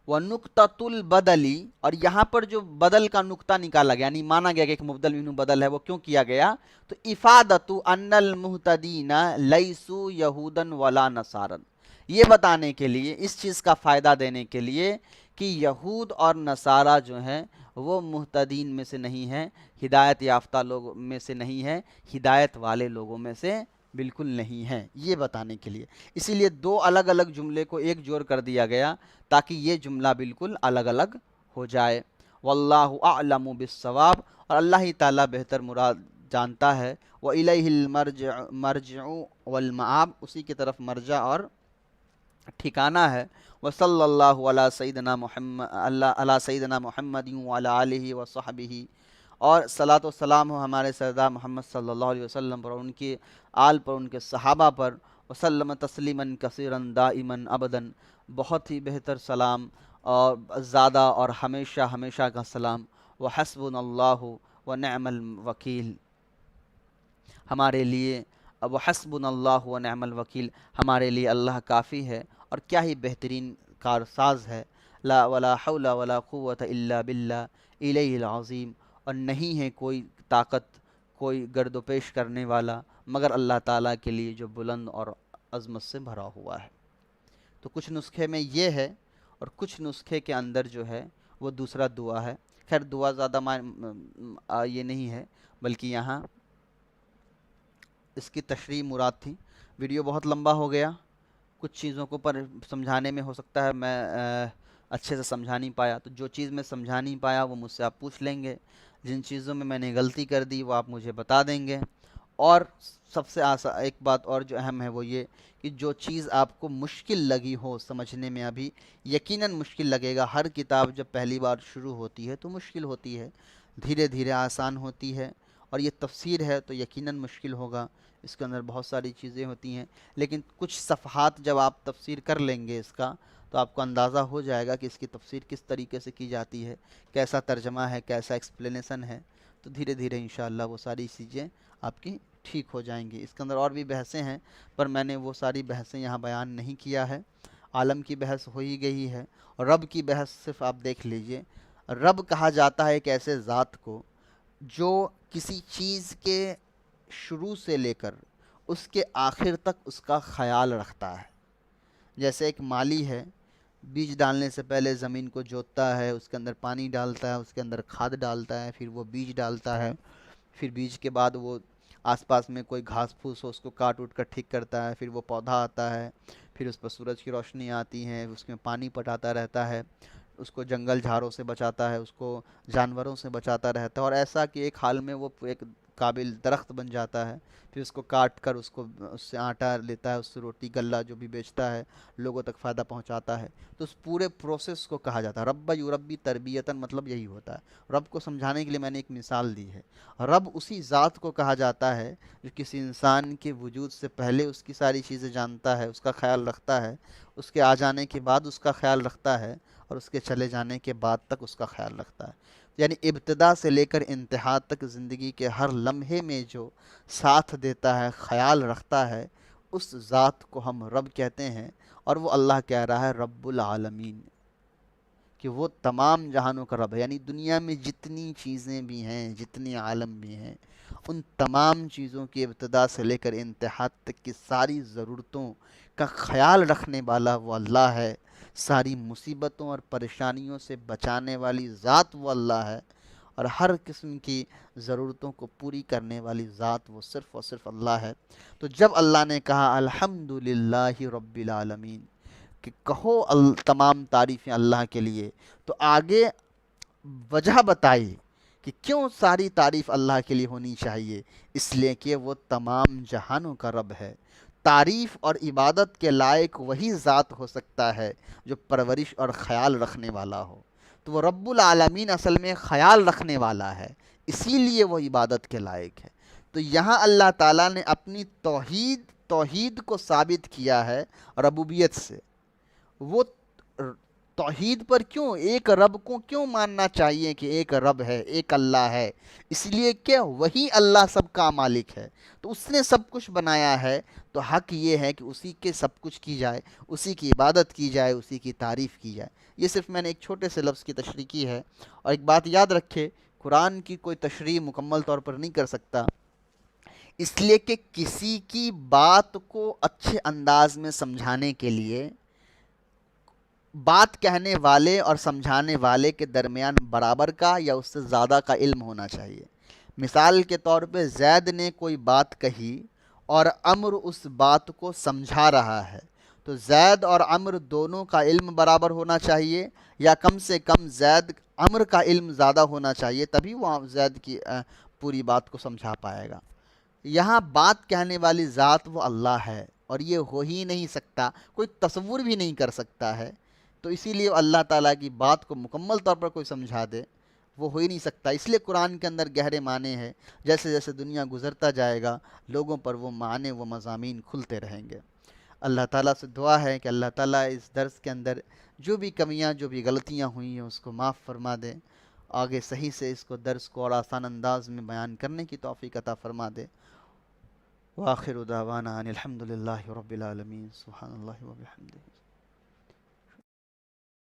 وَنُقْطَةُ الْبَدَلِ، اور یہاں پر جو بدل کا نقطہ نکالا گیا، یعنی مانا گیا کہ ایک مبدل منہ بدل ہے، وہ کیوں کیا گیا؟ تو افادۃ ان المہتدین لیسوا یہودا ولا نصارا، یہ بتانے کے لیے، اس چیز کا فائدہ دینے کے لیے کہ یہود اور نصارہ جو ہیں وہ مہتدین میں سے نہیں ہیں، ہدایت یافتہ لوگوں میں سے نہیں ہیں، ہدایت والے لوگوں میں سے بالکل نہیں ہیں، یہ بتانے کے لیے اسی لیے دو الگ الگ جملے کو ایک جوڑ کر دیا گیا تاکہ یہ جملہ بالکل الگ الگ ہو جائے۔ واللہ اعلم بالصواب، اور اللہ ہی تعالیٰ بہتر مراد جانتا ہے، وَإِلَيْهِ الْمَرْجِعُ وَالْمَآبُ، اسی کی طرف مرجع اور ٹھکانہ ہے۔ وصلی اللہ علی سیدنا محمد علی سیدنا محمد وعلی آلہ وصحبہ، اور صلاۃ و سلام ہو ہمارے سردار محمد صلی اللہ علیہ وسلم پر، ان کے آل پر، ان کے صحابہ پر، وسلم تسلیما کثیرا دائما ابدا، بہت ہی بہتر سلام اور زیادہ اور ہمیشہ ہمیشہ کا سلام۔ وحسبنا اللہ ونعم الوکیل، ہمارے لیے وحسبنا اللہ ونعم الوکیل، ہمارے لیے اللہ کافی ہے اور کیا ہی بہترین کارساز ہے۔ لا ولا حول ولا قوة الا باللہ الیہ العظیم، اور نہیں ہے کوئی طاقت، کوئی گرد و پیش کرنے والا مگر اللہ تعالیٰ کے لیے جو بلند اور عظمت سے بھرا ہوا ہے۔ تو کچھ نسخے میں یہ ہے اور کچھ نسخے کے اندر جو ہے وہ دوسرا دعا ہے۔ خیر دعا زیادہ یہ نہیں ہے بلکہ یہاں اس کی تشریح مراد تھی۔ ویڈیو بہت لمبا ہو گیا، کچھ چیزوں کو پر سمجھانے میں ہو سکتا ہے میں اچھے سے سمجھا نہیں پایا، تو جو چیز میں سمجھا نہیں پایا وہ مجھ سے آپ پوچھ لیں گے، جن چیزوں میں نے غلطی کر دی وہ آپ مجھے بتا دیں گے۔ اور سب سے ایک بات اور جو اہم ہے وہ یہ کہ جو چیز آپ کو مشکل لگی ہو سمجھنے میں، ابھی یقیناً مشکل لگے گا، ہر کتاب جب پہلی بار شروع ہوتی ہے تو مشکل ہوتی ہے، دھیرے دھیرے آسان ہوتی ہے، اور یہ تفسیر ہے تو یقیناً مشکل ہوگا، اس کے اندر بہت ساری چیزیں ہوتی ہیں، لیکن کچھ صفحات جب آپ تفسیر کر لیں گے اس کا تو آپ کو اندازہ ہو جائے گا کہ اس کی تفسیر کس طریقے سے کی جاتی ہے، کیسا ترجمہ ہے، کیسا ایکسپلینیشن ہے، تو دھیرے دھیرے انشاءاللہ وہ ساری چیزیں آپ کی ٹھیک ہو جائیں گی۔ اس کے اندر اور بھی بحثیں ہیں پر میں نے وہ ساری بحثیں یہاں بیان نہیں کیا ہے۔ عالم کی بحث ہو ہی گئی ہے، اور رب کی بحث صرف آپ دیکھ لیجئے۔ رب کہا جاتا ہے ایک ایسے ذات کو جو کسی چیز کے شروع سے لے کر اس کے آخر تک اس کا خیال رکھتا ہے۔ جیسے ایک مالی ہے، بیج ڈالنے سے پہلے زمین کو جوتتا ہے، اس کے اندر پانی ڈالتا ہے، اس کے اندر کھاد ڈالتا ہے، پھر وہ بیج ڈالتا ہے، پھر بیج کے بعد وہ آس پاس میں کوئی گھاس پھوس ہو اس کو کاٹ اٹ کر ٹھیک کرتا ہے، پھر وہ پودا آتا ہے، پھر اس پر سورج کی روشنی آتی ہے، اس میں پانی پٹاتا رہتا ہے، اس کو جنگل جھاڑوں سے بچاتا ہے، اس کو جانوروں سے بچاتا رہتا ہے، اور ایسا کہ ایک حال میں وہ ایک قابل درخت بن جاتا ہے، پھر اس کو کاٹ کر اس سے آٹا لیتا ہے، اس سے روٹی غلہ جو بھی بیچتا ہے لوگوں تک فائدہ پہنچاتا ہے۔ تو اس پورے پروسیس کو کہا جاتا ہے رب یربی تربیتاً، مطلب یہی ہوتا ہے۔ رب کو سمجھانے کے لیے میں نے ایک مثال دی ہے، رب اسی ذات کو کہا جاتا ہے جو کسی انسان کے وجود سے پہلے اس کی ساری چیزیں جانتا ہے، اس کا خیال رکھتا ہے، اس کے آ جانے کے بعد اس کا خیال رکھتا ہے، اور اس کے چلے جانے کے بعد تک اس کا خیال رکھتا ہے۔ یعنی ابتدا سے لے کر انتہا تک زندگی کے ہر لمحے میں جو ساتھ دیتا ہے، خیال رکھتا ہے، اس ذات کو ہم رب کہتے ہیں، اور وہ اللہ کہہ رہا ہے رب العالمین، کہ وہ تمام جہانوں کا رب ہے۔ یعنی دنیا میں جتنی چیزیں بھی ہیں، جتنے عالم بھی ہیں، ان تمام چیزوں کی ابتدا سے لے کر انتہا تک کی ساری ضرورتوں کا خیال رکھنے والا وہ اللہ ہے۔ ساری مصیبتوں اور پریشانیوں سے بچانے والی ذات وہ اللہ ہے، اور ہر قسم کی ضرورتوں کو پوری کرنے والی ذات وہ صرف اور صرف اللہ ہے۔ تو جب اللہ نے کہا الحمد للہ رب العالمین، کہ کہو تمام تعریفیں اللہ کے لیے، تو آگے وجہ بتائی کہ کیوں ساری تعریف اللہ کے لیے ہونی چاہیے، اس لیے کہ وہ تمام جہانوں کا رب ہے۔ تعریف اور عبادت کے لائق وہی ذات ہو سکتا ہے جو پرورش اور خیال رکھنے والا ہو۔ تو وہ رب العالمین اصل میں خیال رکھنے والا ہے، اسی لیے وہ عبادت کے لائق ہے۔ تو یہاں اللہ تعالیٰ نے اپنی توحید کو ثابت کیا ہے ربوبیت سے۔ وہ توحید پر کیوں، ایک رب کو کیوں ماننا چاہیے کہ ایک رب ہے، ایک اللہ ہے؟ اس لیے کہ وہی اللہ سب کا مالک ہے، تو اس نے سب کچھ بنایا ہے، تو حق یہ ہے کہ اسی کے سب کچھ کی جائے، اسی کی عبادت کی جائے، اسی کی تعریف کی جائے۔ یہ صرف میں نے ایک چھوٹے سے لفظ کی تشریح کی ہے، اور ایک بات یاد رکھے، قرآن کی کوئی تشریح مکمل طور پر نہیں کر سکتا، اس لیے کہ کسی کی بات کو اچھے انداز میں سمجھانے کے لیے بات کہنے والے اور سمجھانے والے کے درمیان برابر کا یا اس سے زیادہ کا علم ہونا چاہیے۔ مثال کے طور پہ زید نے کوئی بات کہی اور عمر اس بات کو سمجھا رہا ہے، تو زید اور عمر دونوں کا علم برابر ہونا چاہیے، یا کم سے کم زید عمر کا علم زیادہ ہونا چاہیے، تبھی وہ زید کی پوری بات کو سمجھا پائے گا۔ یہاں بات کہنے والی ذات وہ اللہ ہے، اور یہ ہو ہی نہیں سکتا، کوئی تصور بھی نہیں کر سکتا ہے۔ تو اسی لیے اللہ تعالیٰ کی بات کو مکمل طور پر کوئی سمجھا دے، وہ ہو ہی نہیں سکتا۔ اس لیے قرآن کے اندر گہرے معنی ہے، جیسے جیسے دنیا گزرتا جائے گا لوگوں پر وہ معنی، وہ مضامین کھلتے رہیں گے۔ اللہ تعالیٰ سے دعا ہے کہ اللہ تعالیٰ اس درس کے اندر جو بھی کمیاں، جو بھی غلطیاں ہوئی ہیں اس کو معاف فرما دے، آگے صحیح سے اس کو درس کو اور آسان انداز میں بیان کرنے کی توفیق عطا فرما دے۔ وآخر دعوانا ان الحمد للہ رب العالمین، سبحان اللہ و بحمدہ۔